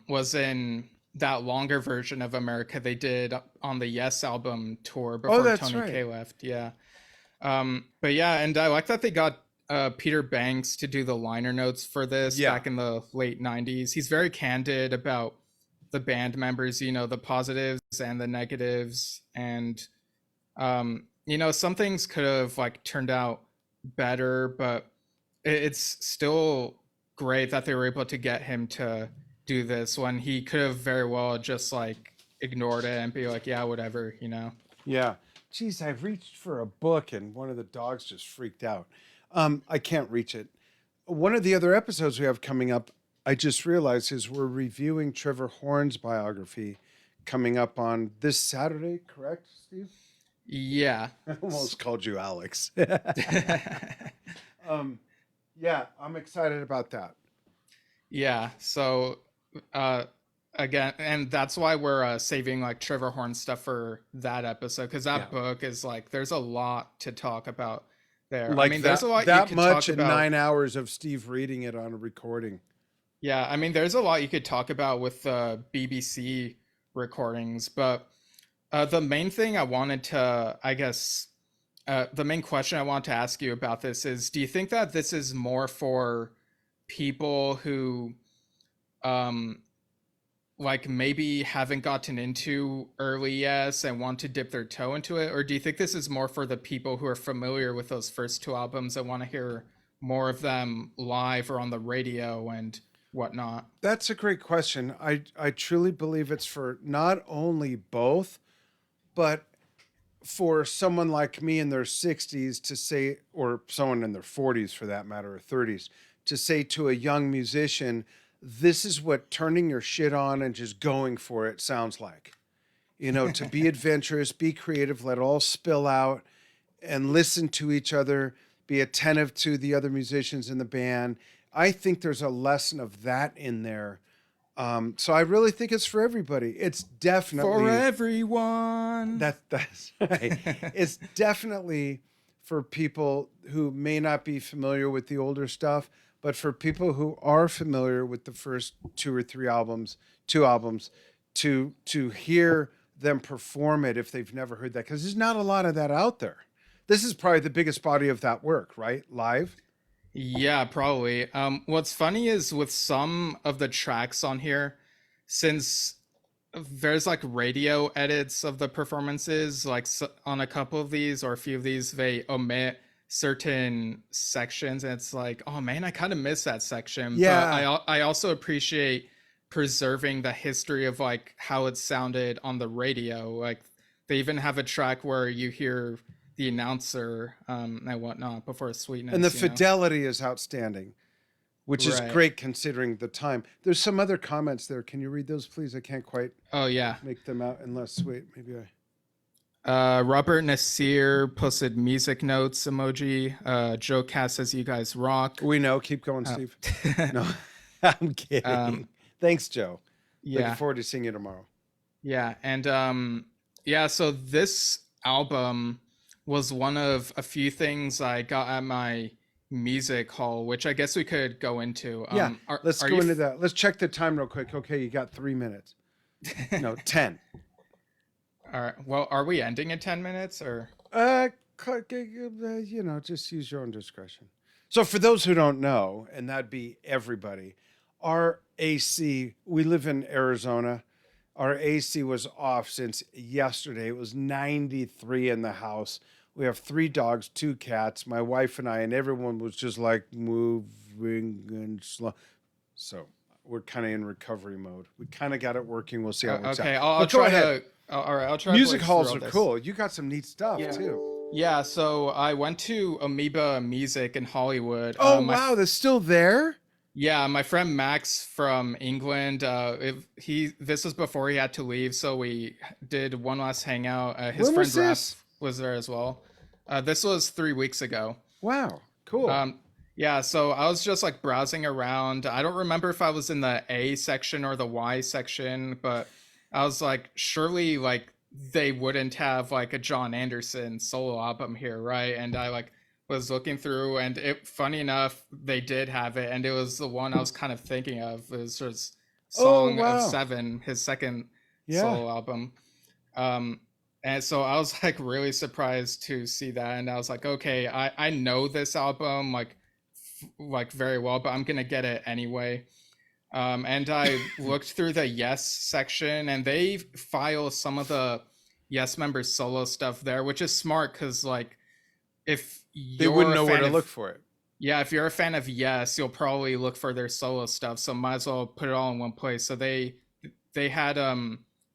Speaker 2: was in that longer version of America they did on the Yes album tour before Tony Kaye left. Yeah. But yeah, and I like that they got Peter Banks to do the liner notes for this back in the late 90s. He's very candid about the band members, the positives and the negatives. And, some things could have like turned out better, but it's still great that they were able to get him to do this when he could have very well just like ignored it and be like, yeah, whatever,
Speaker 1: Yeah. Geez, I've reached for a book and one of the dogs just freaked out. I can't reach it. One of the other episodes we have coming up, I just realized, is we're reviewing Trevor Horn's biography coming up on this Saturday, correct, Steve?
Speaker 2: Yeah.
Speaker 1: I almost called you Alex. Yeah, I'm excited about that.
Speaker 2: Yeah. So, uh, again, and that's why we're saving like Trevor Horn stuff for that episode, because that book is like there's a lot to talk about there.
Speaker 1: Like
Speaker 2: I mean, there's a lot you
Speaker 1: that
Speaker 2: could
Speaker 1: much
Speaker 2: talk
Speaker 1: in
Speaker 2: about.
Speaker 1: 9 hours of Steve reading it on a recording.
Speaker 2: Yeah, I mean, there's a lot you could talk about with the BBC recordings, but the main thing I wanted to, I guess, the main question I want to ask you about this is: do you think that this is more for people who um like maybe haven't gotten into early Yes and want to dip their toe into it, or do you think this is more for the people who are familiar with those first two albums and want to hear more of them live or on the radio and whatnot?
Speaker 1: That's a great question. I truly believe it's for not only both, but for someone like me in their 60s to say, or someone in their 40s for that matter, or 30s, to say to a young musician, this is what turning your shit on and just going for it sounds like. You know, to be adventurous, be creative, let it all spill out and listen to each other, be attentive to the other musicians in the band. I think there's a lesson of that in there. So I really think it's for everybody. It's definitely
Speaker 2: for everyone.
Speaker 1: That's right. It's definitely for people who may not be familiar with the older stuff, but for people who are familiar with the first two albums, to hear them perform it if they've never heard that, because there's not a lot of that out there. This is probably the biggest body of that work, right? Live.
Speaker 2: Yeah, probably. What's funny is with some of the tracks on here, since there's like radio edits of the performances, like on a couple of these or a few of these, they omit certain sections, and it's like, oh man, I kind of miss that section.
Speaker 1: Yeah.
Speaker 2: But I also appreciate preserving the history of like how it sounded on the radio. Like they even have a track where you hear the announcer and whatnot before Sweetness.
Speaker 1: And the fidelity is outstanding, which is great considering the time. There's some other comments there. Can you read those, please? I can't quite make them out unless, wait, maybe I...
Speaker 2: Robert Nasir posted music notes emoji. Joe Cass says, you guys rock.
Speaker 1: We know. Keep going, Steve. No, I'm kidding. Thanks, Joe.
Speaker 2: Yeah.
Speaker 1: Looking forward to seeing you tomorrow.
Speaker 2: Yeah. And yeah, so this album was one of a few things I got at my music hall, which I guess we could go into.
Speaker 1: Yeah, let's go into that. Let's check the time real quick. Okay, you got 3 minutes. No, 10.
Speaker 2: All right. Well, are we ending in 10 minutes or?
Speaker 1: You know, just use your own discretion. So for those who don't know, and that'd be everybody, our AC, we live in Arizona. Our AC was off since yesterday. It was 93 in the house. We have 3 dogs, 2 cats, my wife and I, and everyone was just like moving and slow. So we're kind of in recovery mode. We kind of got it working. We'll see how it works out.
Speaker 2: Okay, I'll try to. All right, I'll try.
Speaker 1: Music halls are cool. You got some neat stuff too.
Speaker 2: Yeah, so I went to Amoeba Music in Hollywood.
Speaker 1: Oh wow, they're still there.
Speaker 2: Yeah, my friend Max from England. This was before he had to leave, so we did one last hangout. His
Speaker 1: when
Speaker 2: friend Raph was there as well. This was 3 weeks ago.
Speaker 1: Wow, cool.
Speaker 2: Yeah, so I was just like browsing around. I don't remember if I was in the A section or the Y section, but I was like, surely like they wouldn't have like a Jon Anderson solo album here, right? And I like was looking through, and funny enough, they did have it, and it was the one I was kind of thinking of. It was just Song of Seven, his second solo album. And so I was like really surprised to see that, and I was like, okay, I know this album like very well, but I'm gonna get it anyway. And I looked through the Yes section, and they file some of the Yes members' solo stuff there, which is smart because like if
Speaker 1: they wouldn't know where to look for it.
Speaker 2: Yeah, if you're a fan of Yes, you'll probably look for their solo stuff. So might as well put it all in one place. So they had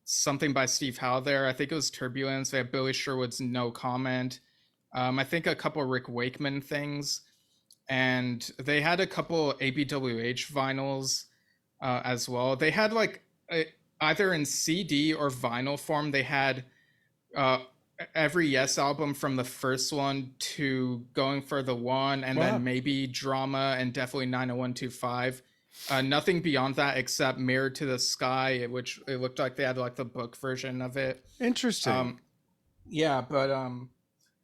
Speaker 2: something by Steve Howe there. I think it was Turbulence. They had Billy Sherwood's No Comment. I think a couple Rick Wakeman things, and they had a couple ABWH vinyls as well. They had like either in CD or vinyl form. They had every Yes album from the first one to Going for the One, and then maybe Drama, and definitely 90125. Nothing beyond that except Mirror to the Sky, which it looked like they had like the book version of it.
Speaker 1: Interesting.
Speaker 2: Yeah, but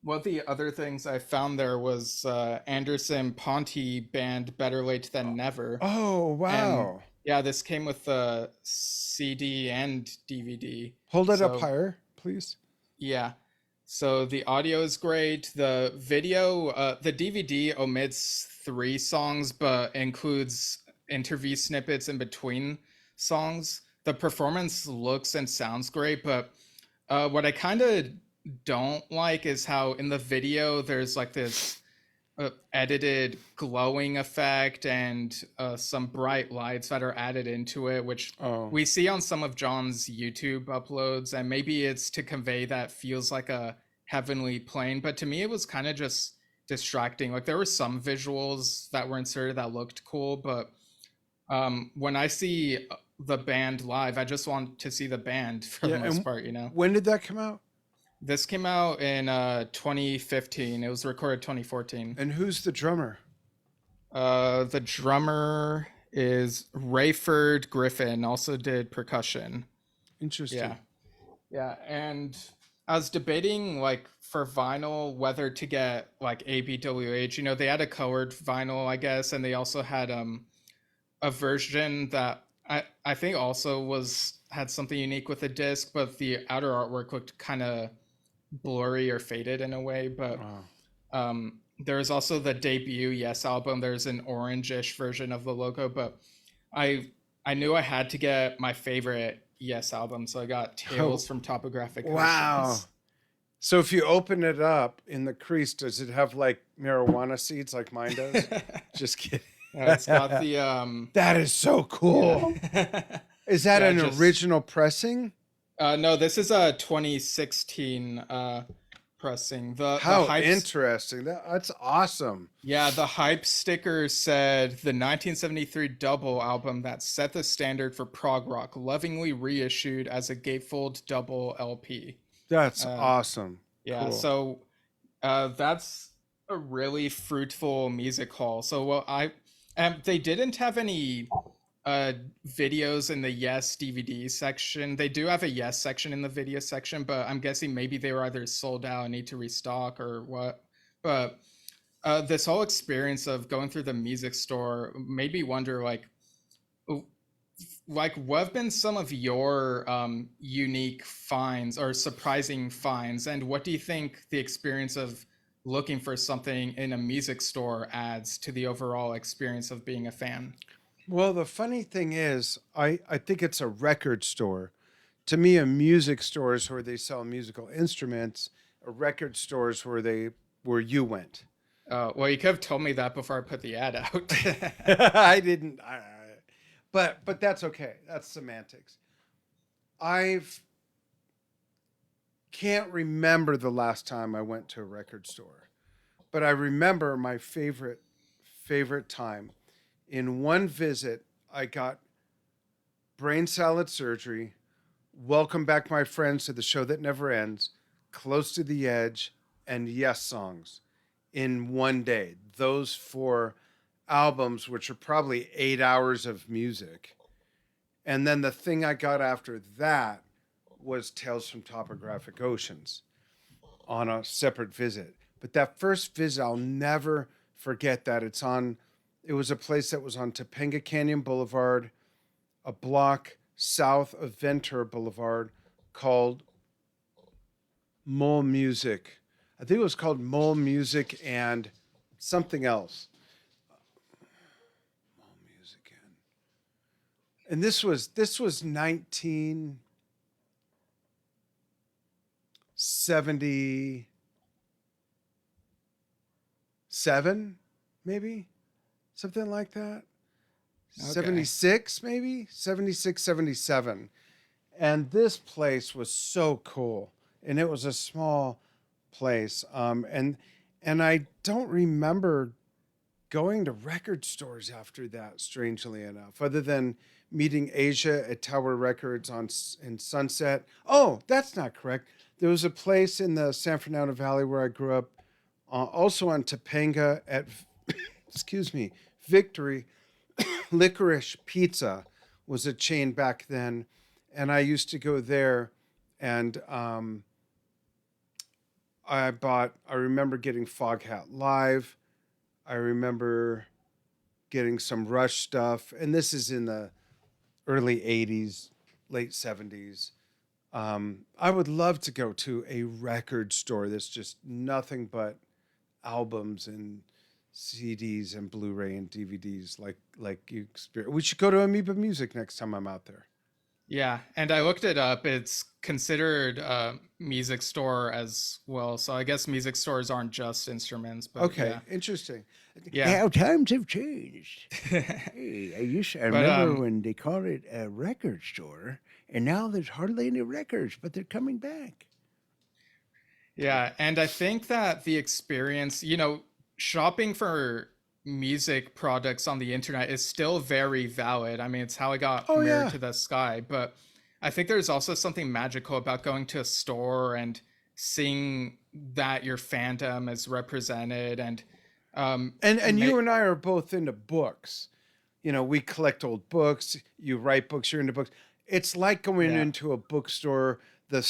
Speaker 2: one of the other things I found there was Anderson Ponty band Better Late Than Never.
Speaker 1: Oh, wow.
Speaker 2: And yeah, this came with the CD and DVD.
Speaker 1: Hold it up higher, please.
Speaker 2: Yeah. So the audio is great. The video, the DVD omits 3 songs, but includes interview snippets in between songs. The performance looks and sounds great, but what I kind of don't like is how in the video there's like this edited glowing effect and some bright lights that are added into it, which we see on some of Jon's YouTube uploads, and maybe it's to convey that feels like a heavenly plane, but to me it was kind of just distracting. Like there were some visuals that were inserted that looked cool, but when I see the band live, I just want to see the band for the most part, you know.
Speaker 1: When did that come out?
Speaker 2: This came out in 2015. It was recorded 2014.
Speaker 1: And who's the drummer?
Speaker 2: The drummer is Rayford Griffin, also did percussion.
Speaker 1: Interesting.
Speaker 2: Yeah. And I was debating like for vinyl whether to get like ABWH. You know, they had a colored vinyl, I guess, and they also had a version that I think also had something unique with the disc, but the outer artwork looked kind of blurry or faded in a way. But there's also the debut Yes album. There's an orangish version of the logo, but I knew I had to get my favorite Yes album, so I got Tales from Topographic Oceans.
Speaker 1: Wow. So if you open it up in the crease, does it have like marijuana seeds like mine does? Just kidding.
Speaker 2: It's got the
Speaker 1: that is so cool. Yeah. Is that an original pressing?
Speaker 2: No, this is a 2016 pressing.
Speaker 1: How interesting. That's awesome.
Speaker 2: Yeah, the hype sticker said the 1973 double album that set the standard for prog rock, lovingly reissued as a gatefold double LP.
Speaker 1: That's awesome.
Speaker 2: Yeah, cool. So that's a really fruitful music haul. So they didn't have any videos in the Yes DVD section. They do have a Yes section in the video section, but I'm guessing maybe they were either sold out and need to restock or what. But this whole experience of going through the music store made me wonder, like what have been some of your unique finds or surprising finds, and what do you think the experience of looking for something in a music store adds to the overall experience of being a fan?
Speaker 1: Well, the funny thing is, I think it's a record store. To me, a music store is where they sell musical instruments. A record store is where you went.
Speaker 2: Well, you could have told me that before I put the ad out.
Speaker 1: I didn't. But that's okay. That's semantics. Can't remember the last time I went to a record store, but I remember my favorite time. In one visit, I got brain salad surgery, Welcome Back My Friends to the Show That Never Ends, Close to the Edge, and Yes songs in one day. Those 4 albums, which are probably 8 hours of music. And then the thing I got after that was Tales from Topographic Oceans on a separate visit. But that first visit, I'll never forget that. It was a place that was on Topanga Canyon Boulevard, a block south of Ventura Boulevard, called Mole Music. I think it was called Mole Music and something else. Mole Music and this was 1977, maybe. Something like that. Okay. 76, maybe 76, 77. And this place was so cool. And it was a small place. And I don't remember going to record stores after that, strangely enough, other than meeting Asia at Tower Records in Sunset. Oh, that's not correct. There was a place in the San Fernando Valley where I grew up, also on Topanga at, excuse me, Victory. Licorice Pizza was a chain back then, and I used to go there, and I remember getting Foghat Live. I remember getting some Rush stuff, and this is in the early 80s, late 70s. I would love to go to a record store that's just nothing but albums and CDs and Blu-ray and DVDs like you experience. We should go to Amoeba Music next time I'm out there.
Speaker 2: Yeah, and I looked it up. It's considered a music store as well. So I guess music stores aren't just instruments. But
Speaker 1: okay,
Speaker 2: yeah.
Speaker 1: Interesting.
Speaker 3: Yeah, how times have changed. Hey, I remember when they called it a record store, and now there's hardly any records, but they're coming back.
Speaker 2: Yeah, and I think that the experience, shopping for music products on the internet is still very valid. I mean, it's how I got Mirror to the Sky, but I think there's also something magical about going to a store and seeing that your fandom is represented and
Speaker 1: you and I are both into books. We collect old books, you write books, you're into books. It's like going into a bookstore, the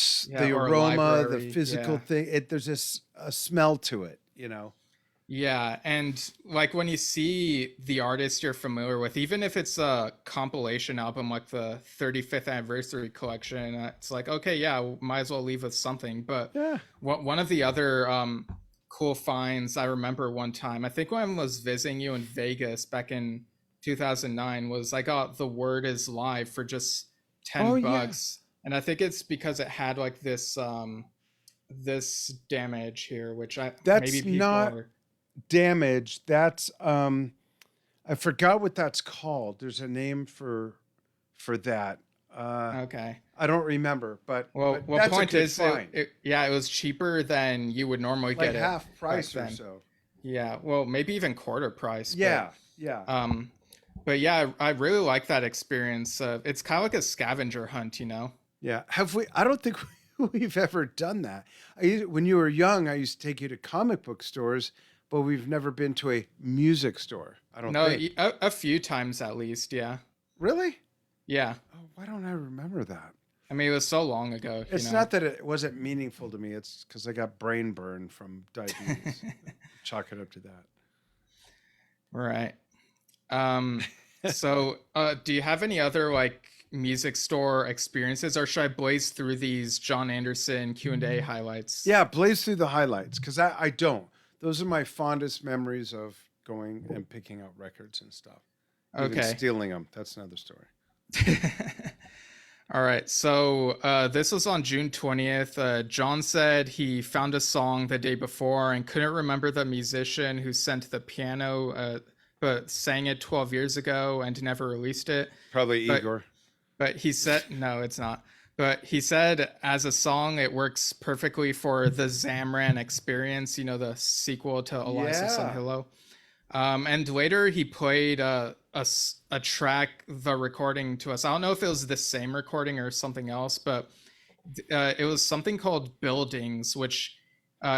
Speaker 1: aroma, the physical thing, there's a smell to it,
Speaker 2: Yeah, and like when you see the artist you're familiar with, even if it's a compilation album like the 35th anniversary collection, it's like, okay, yeah, might as well leave with something. But one of the other cool finds I remember one time, I think when I was visiting you in Vegas back in 2009, was I got The Word Is Live for just $10. Yeah. And I think it's because it had like this this damage here, which
Speaker 1: maybe not damage. That's I forgot what that's called. There's a name for that.
Speaker 2: Okay.
Speaker 1: I don't remember, but
Speaker 2: point is, it was cheaper than you would normally get it.
Speaker 1: Like half price or so.
Speaker 2: Yeah, well, maybe even quarter price.
Speaker 1: Yeah.
Speaker 2: But yeah, I really like that experience. It's kind of like a scavenger hunt,
Speaker 1: Yeah. Have we? I don't think we've ever done that. When you were young, I used to take you to comic book stores, but we've never been to a music store. I don't think.
Speaker 2: No, a few times at least, yeah.
Speaker 1: Really?
Speaker 2: Yeah.
Speaker 1: Oh, why don't I remember that?
Speaker 2: I mean, it was so long ago.
Speaker 1: It's not that it wasn't meaningful to me. It's because I got brain burn from diabetes. Chalk it up to that.
Speaker 2: Right. So, do you have any other like music store experiences, or should I blaze through these Jon Anderson Q&A highlights?
Speaker 1: Yeah, blaze through the highlights, because I don't. Those are my fondest memories of going and picking out records and stuff. Even stealing them. That's another story.
Speaker 2: All right. So this was on June 20th. Jon said he found a song the day before and couldn't remember the musician who sent the piano, but sang it 12 years ago and never released it.
Speaker 1: Probably Igor.
Speaker 2: But he said, no, it's not. But he said as a song, it works perfectly for the Zamran Experience, the sequel to Oasis and Hello. And later he played a track, the recording to us. I don't know if it was the same recording or something else, but it was something called Buildings, which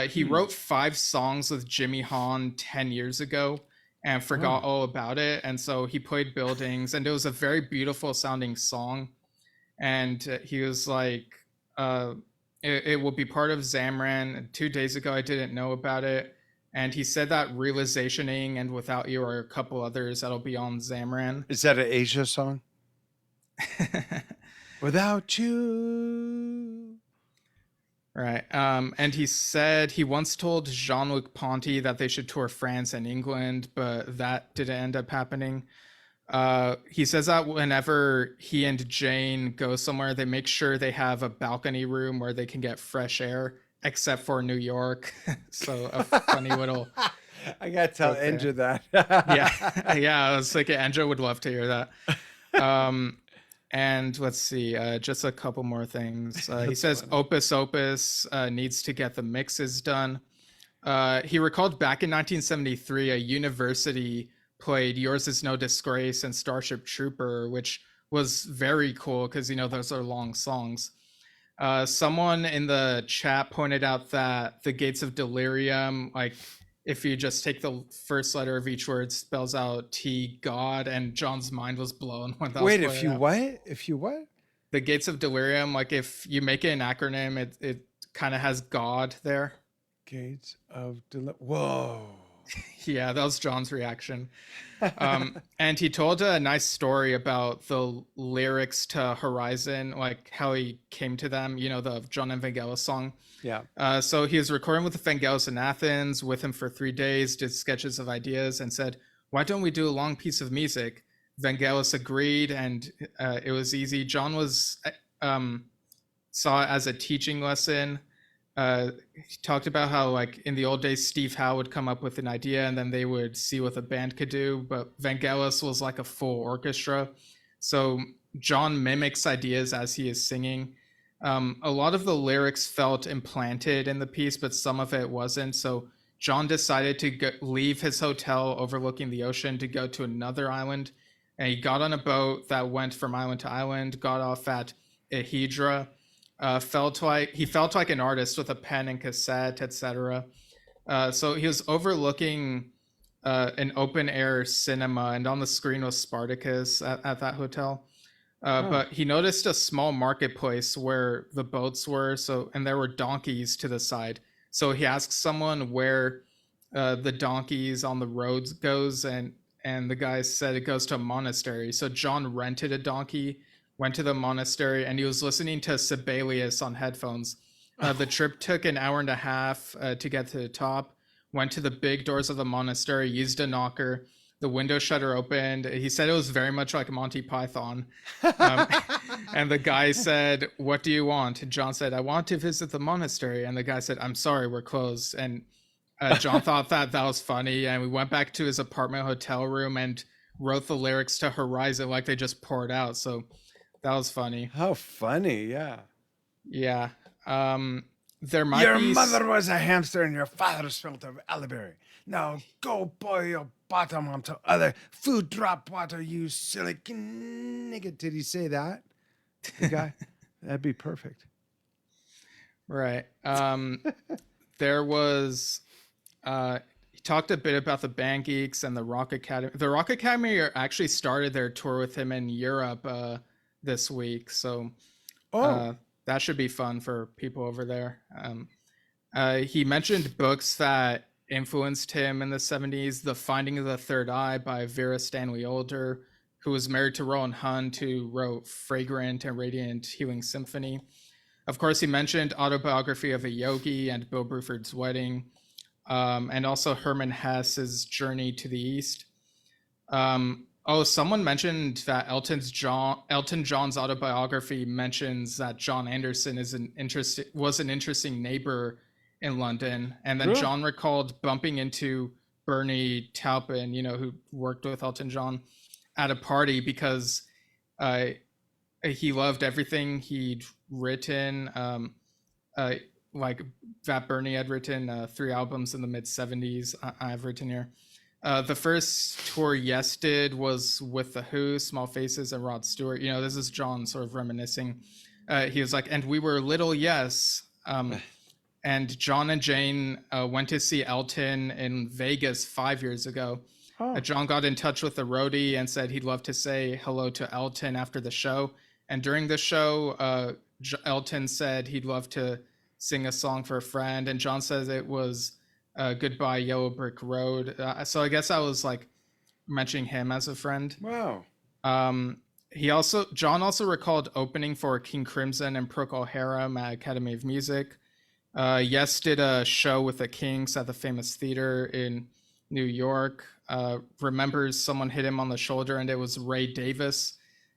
Speaker 2: he wrote 5 songs with Jimmy Hahn 10 years ago and forgot all about it. And so he played Buildings, and it was a very beautiful sounding song. And he was like, it will be part of Zamran. 2 days ago, I didn't know about it. And he said that Realizationing and Without You are a couple others that'll be on Zamran.
Speaker 1: Is that an Asia song? Without You.
Speaker 2: Right. And he said he once told Jean-Luc Ponty that they should tour France and England, but that didn't end up happening. He says that whenever he and Jane go somewhere, they make sure they have a balcony room where they can get fresh air, except for New York. So a funny little...
Speaker 1: I got to tell Andrew that.
Speaker 2: Yeah. I was thinking Andrew would love to hear that. And let's see, just a couple more things. He says funny. Opus needs to get the mixes done. He recalled back in 1973, a university played Yours Is No Disgrace and Starship Trooper, which was very cool because, those are long songs. Someone in the chat pointed out that the Gates of Delirium, like if you just take the first letter of each word, spells out T God, and John's mind was blown when that was pointed out.
Speaker 1: If you what?
Speaker 2: The Gates of Delirium, like if you make it an acronym, it kind of has God there.
Speaker 1: Gates of Delirium. Whoa.
Speaker 2: Yeah, that was John's reaction. And he told a nice story about the lyrics to Horizon, like how he came to them, the John and Vangelis song.
Speaker 1: Yeah.
Speaker 2: So he was recording with Vangelis in Athens with him for 3 days, did sketches of ideas, and said, why don't we do a long piece of music? Vangelis agreed, and it was easy. John saw it as a teaching lesson. He talked about how, like, in the old days, Steve Howe would come up with an idea and then they would see what the band could do, but Vangelis was like a full orchestra. So John mimics ideas as he is singing. A lot of the lyrics felt implanted in the piece, but some of it wasn't. So John decided to leave his hotel overlooking the ocean to go to another island, and he got on a boat that went from island to island, got off at Ehidra. Felt like an artist with a pen and cassette, etc. So he was overlooking an open air cinema, and on the screen was Spartacus at that hotel. But he noticed a small marketplace where the boats were, and there were donkeys to the side. So he asked someone where the donkeys on the roads goes, and the guy said it goes to a monastery. So John rented a donkey, went to the monastery, and he was listening to Sibelius on headphones. The trip took an hour and a half to get to the top. Went to the big doors of the monastery, used a knocker. The window shutter opened. He said it was very much like Monty Python. And the guy said, what do you want? And John said, I want to visit the monastery. And the guy said, I'm sorry, we're closed. And John thought that was funny. And we went back to his apartment hotel room and wrote the lyrics to Horizon like they just poured out. So that was funny.
Speaker 1: How funny, yeah.
Speaker 2: Yeah. There might
Speaker 1: your
Speaker 2: be...
Speaker 1: mother was a hamster and your father smelt of elderberry. Now go boil your bottom onto other food drop water, you silly nigga. Did he say that? The guy? That'd be perfect.
Speaker 2: Right. There was... he talked a bit about the Band Geeks and the Rock Academy. The Rock Academy actually started their tour with him in Europe this week, so that should be fun for people over there. He mentioned books that influenced him in the 70s. The Finding of the Third Eye by Vera Stanley Older, who was married to Rowan Hunt, who wrote Fragrant and Radiant Healing Symphony. Of course, he mentioned Autobiography of a Yogi and Bill Bruford's Wedding, and also Herman Hesse's Journey to the East. Someone mentioned that Elton John's autobiography mentions that Jon Anderson was an interesting neighbor in London, and then really? John recalled bumping into Bernie Taupin, who worked with Elton John, at a party because he loved everything he'd written. Like that Bernie had written 3 albums in the mid-70s. I've written here. The first tour Yes did was with The Who, Small Faces, and Rod Stewart. This is John sort of reminiscing. He was like, and we were little Yes. And John and Jane went to see Elton in Vegas 5 years ago. Oh. John got in touch with the roadie and said he'd love to say hello to Elton after the show. And during the show, Elton said he'd love to sing a song for a friend. And John says it was Goodbye Yellow Brick Road. So I guess I was like mentioning him as a friend.
Speaker 1: Wow.
Speaker 2: John also recalled opening for King Crimson and Procol Harum at Academy of Music. Yes did a show with the Kinks at the Famous Theater in New York. Remembers someone hit him on the shoulder, and it was Ray Davis,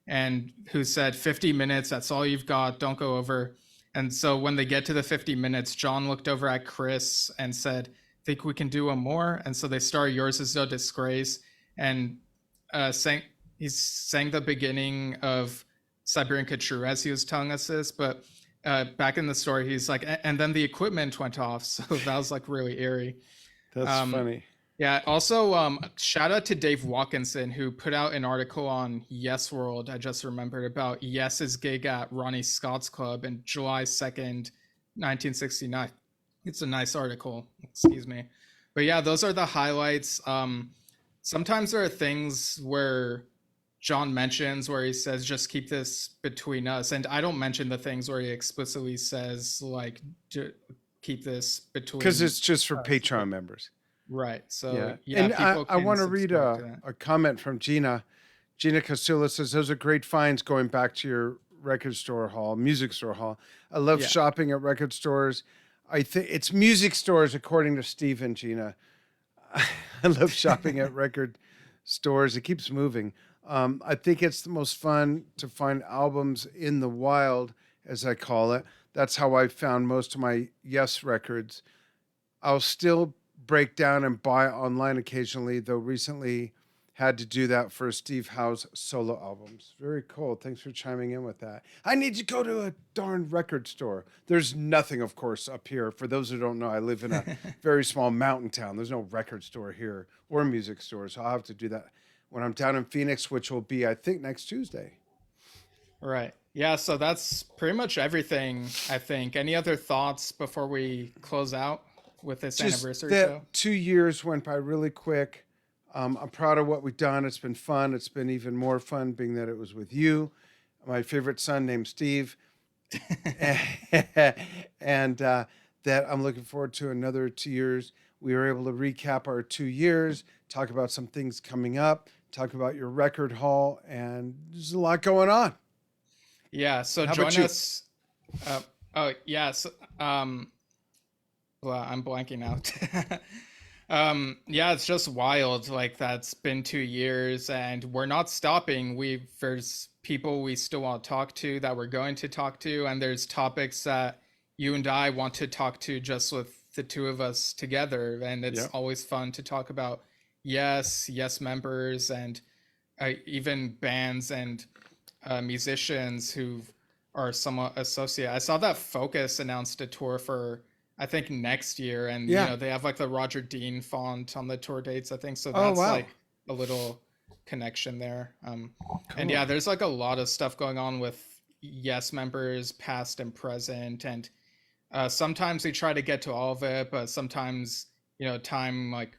Speaker 2: and who said 50 minutes, that's all you've got, don't go over. And so when they get to the 50 minutes, John looked over at Chris and said, think we can do one more? And so they start Yours Is No Disgrace, and he sang the beginning of Siberian Couture as he was telling us this, but back in the story, he's like, and then the equipment went off. So that was like really eerie.
Speaker 1: That's funny.
Speaker 2: Yeah. Also, shout out to Dave Watkinson, who put out an article on Yes World. I just remembered about Yes's gig at Ronnie Scott's Club in July 2nd, 1969. It's a nice article. Excuse me. But yeah, those are the highlights. Sometimes there are things where Jon mentions where he says, just keep this between us. And I don't mention the things where he explicitly says, like, keep this between,
Speaker 1: because it's just for Patreon members.
Speaker 2: Right. So
Speaker 1: yeah, and I want to read a comment from Gina. Gina Castilla says, those are great finds going back to your record store haul, music store haul. I love shopping at record stores. I think it's music stores, according to Steve and Gina. I love shopping at record stores. It keeps moving. I think it's the most fun to find albums in the wild, as I call it. That's how I found most of my Yes records. I'll still break down and buy online occasionally, though recently had to do that for Steve Howe's solo albums. Very cool. Thanks for chiming in with that. I need to go to a darn record store. There's nothing, of course, up here. For those who don't know, I live in a very small mountain town. There's no record store here or music store, so I'll have to do that when I'm down in Phoenix, which will be, I think, next Tuesday.
Speaker 2: Right. Yeah, so that's pretty much everything, I think. Any other thoughts before we close out with this anniversary show?
Speaker 1: 2 years went by really quick. I'm proud of what we've done. It's been fun. It's been even more fun being that it was with you, my favorite son named Steve, and that I'm looking forward to another 2 years. We were able to recap our 2 years, talk about some things coming up, talk about your record haul, and there's a lot going on.
Speaker 2: Yeah, so join us. Oh, yes. Well, I'm blanking out. Yeah, it's just wild. Like, that's been 2 years and we're not stopping. There's people we still want to talk to that we're going to talk to, and there's topics that you and I want to talk to just with the two of us together. And it's always fun to talk about Yes members, and even bands and musicians who are somewhat associated. I saw that Focus announced a tour for, I think, next year, and you know, they have like the Roger Dean font on the tour dates, I think. So that's like a little connection there. Cool. And yeah, there's like a lot of stuff going on with Yes members, past and present, and sometimes we try to get to all of it, but sometimes, you know, time, like,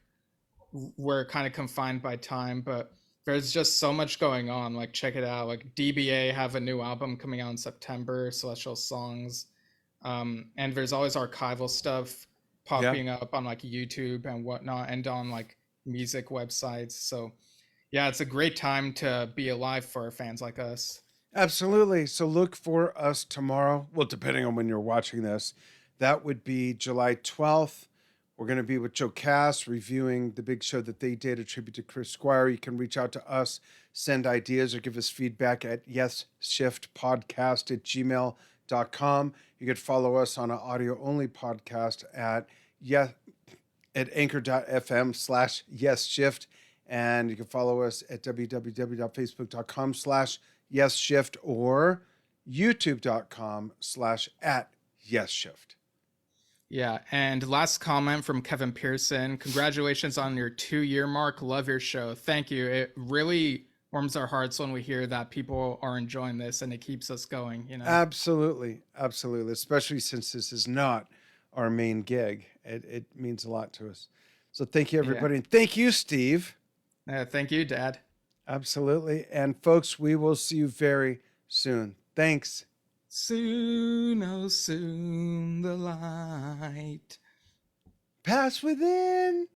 Speaker 2: we're kind of confined by time, but there's just so much going on. Like, check it out. Like, DBA have a new album coming out in September, Celestial Songs. And there's always archival stuff popping up on like YouTube and whatnot, and on like music websites. So yeah, it's a great time to be alive for fans like us.
Speaker 1: Absolutely. So look for us tomorrow. Well, depending on when you're watching this, that would be July 12th. We're going to be with Joe Cass reviewing the big show that they did, a tribute to Chris Squire. You can reach out to us, send ideas, or give us feedback at yesshiftpodcast@gmail.com. You could follow us on an audio-only podcast at anchor.fm/yesshift. And you can follow us at www.facebook.com/yesshift or youtube.com/@yesshift.
Speaker 2: Yeah, and last comment from Kevin Pearson. Congratulations on your 2-year mark. Love your show. Thank you. It really warms our hearts when we hear that people are enjoying this, and it keeps us going, you know.
Speaker 1: Absolutely. Especially since this is not our main gig. It means a lot to us. So thank you, everybody. And thank you, Steve.
Speaker 2: Thank you, Dad.
Speaker 1: Absolutely. And folks, we will see you very soon. Thanks.
Speaker 2: Soon, oh soon, the light
Speaker 1: pass within.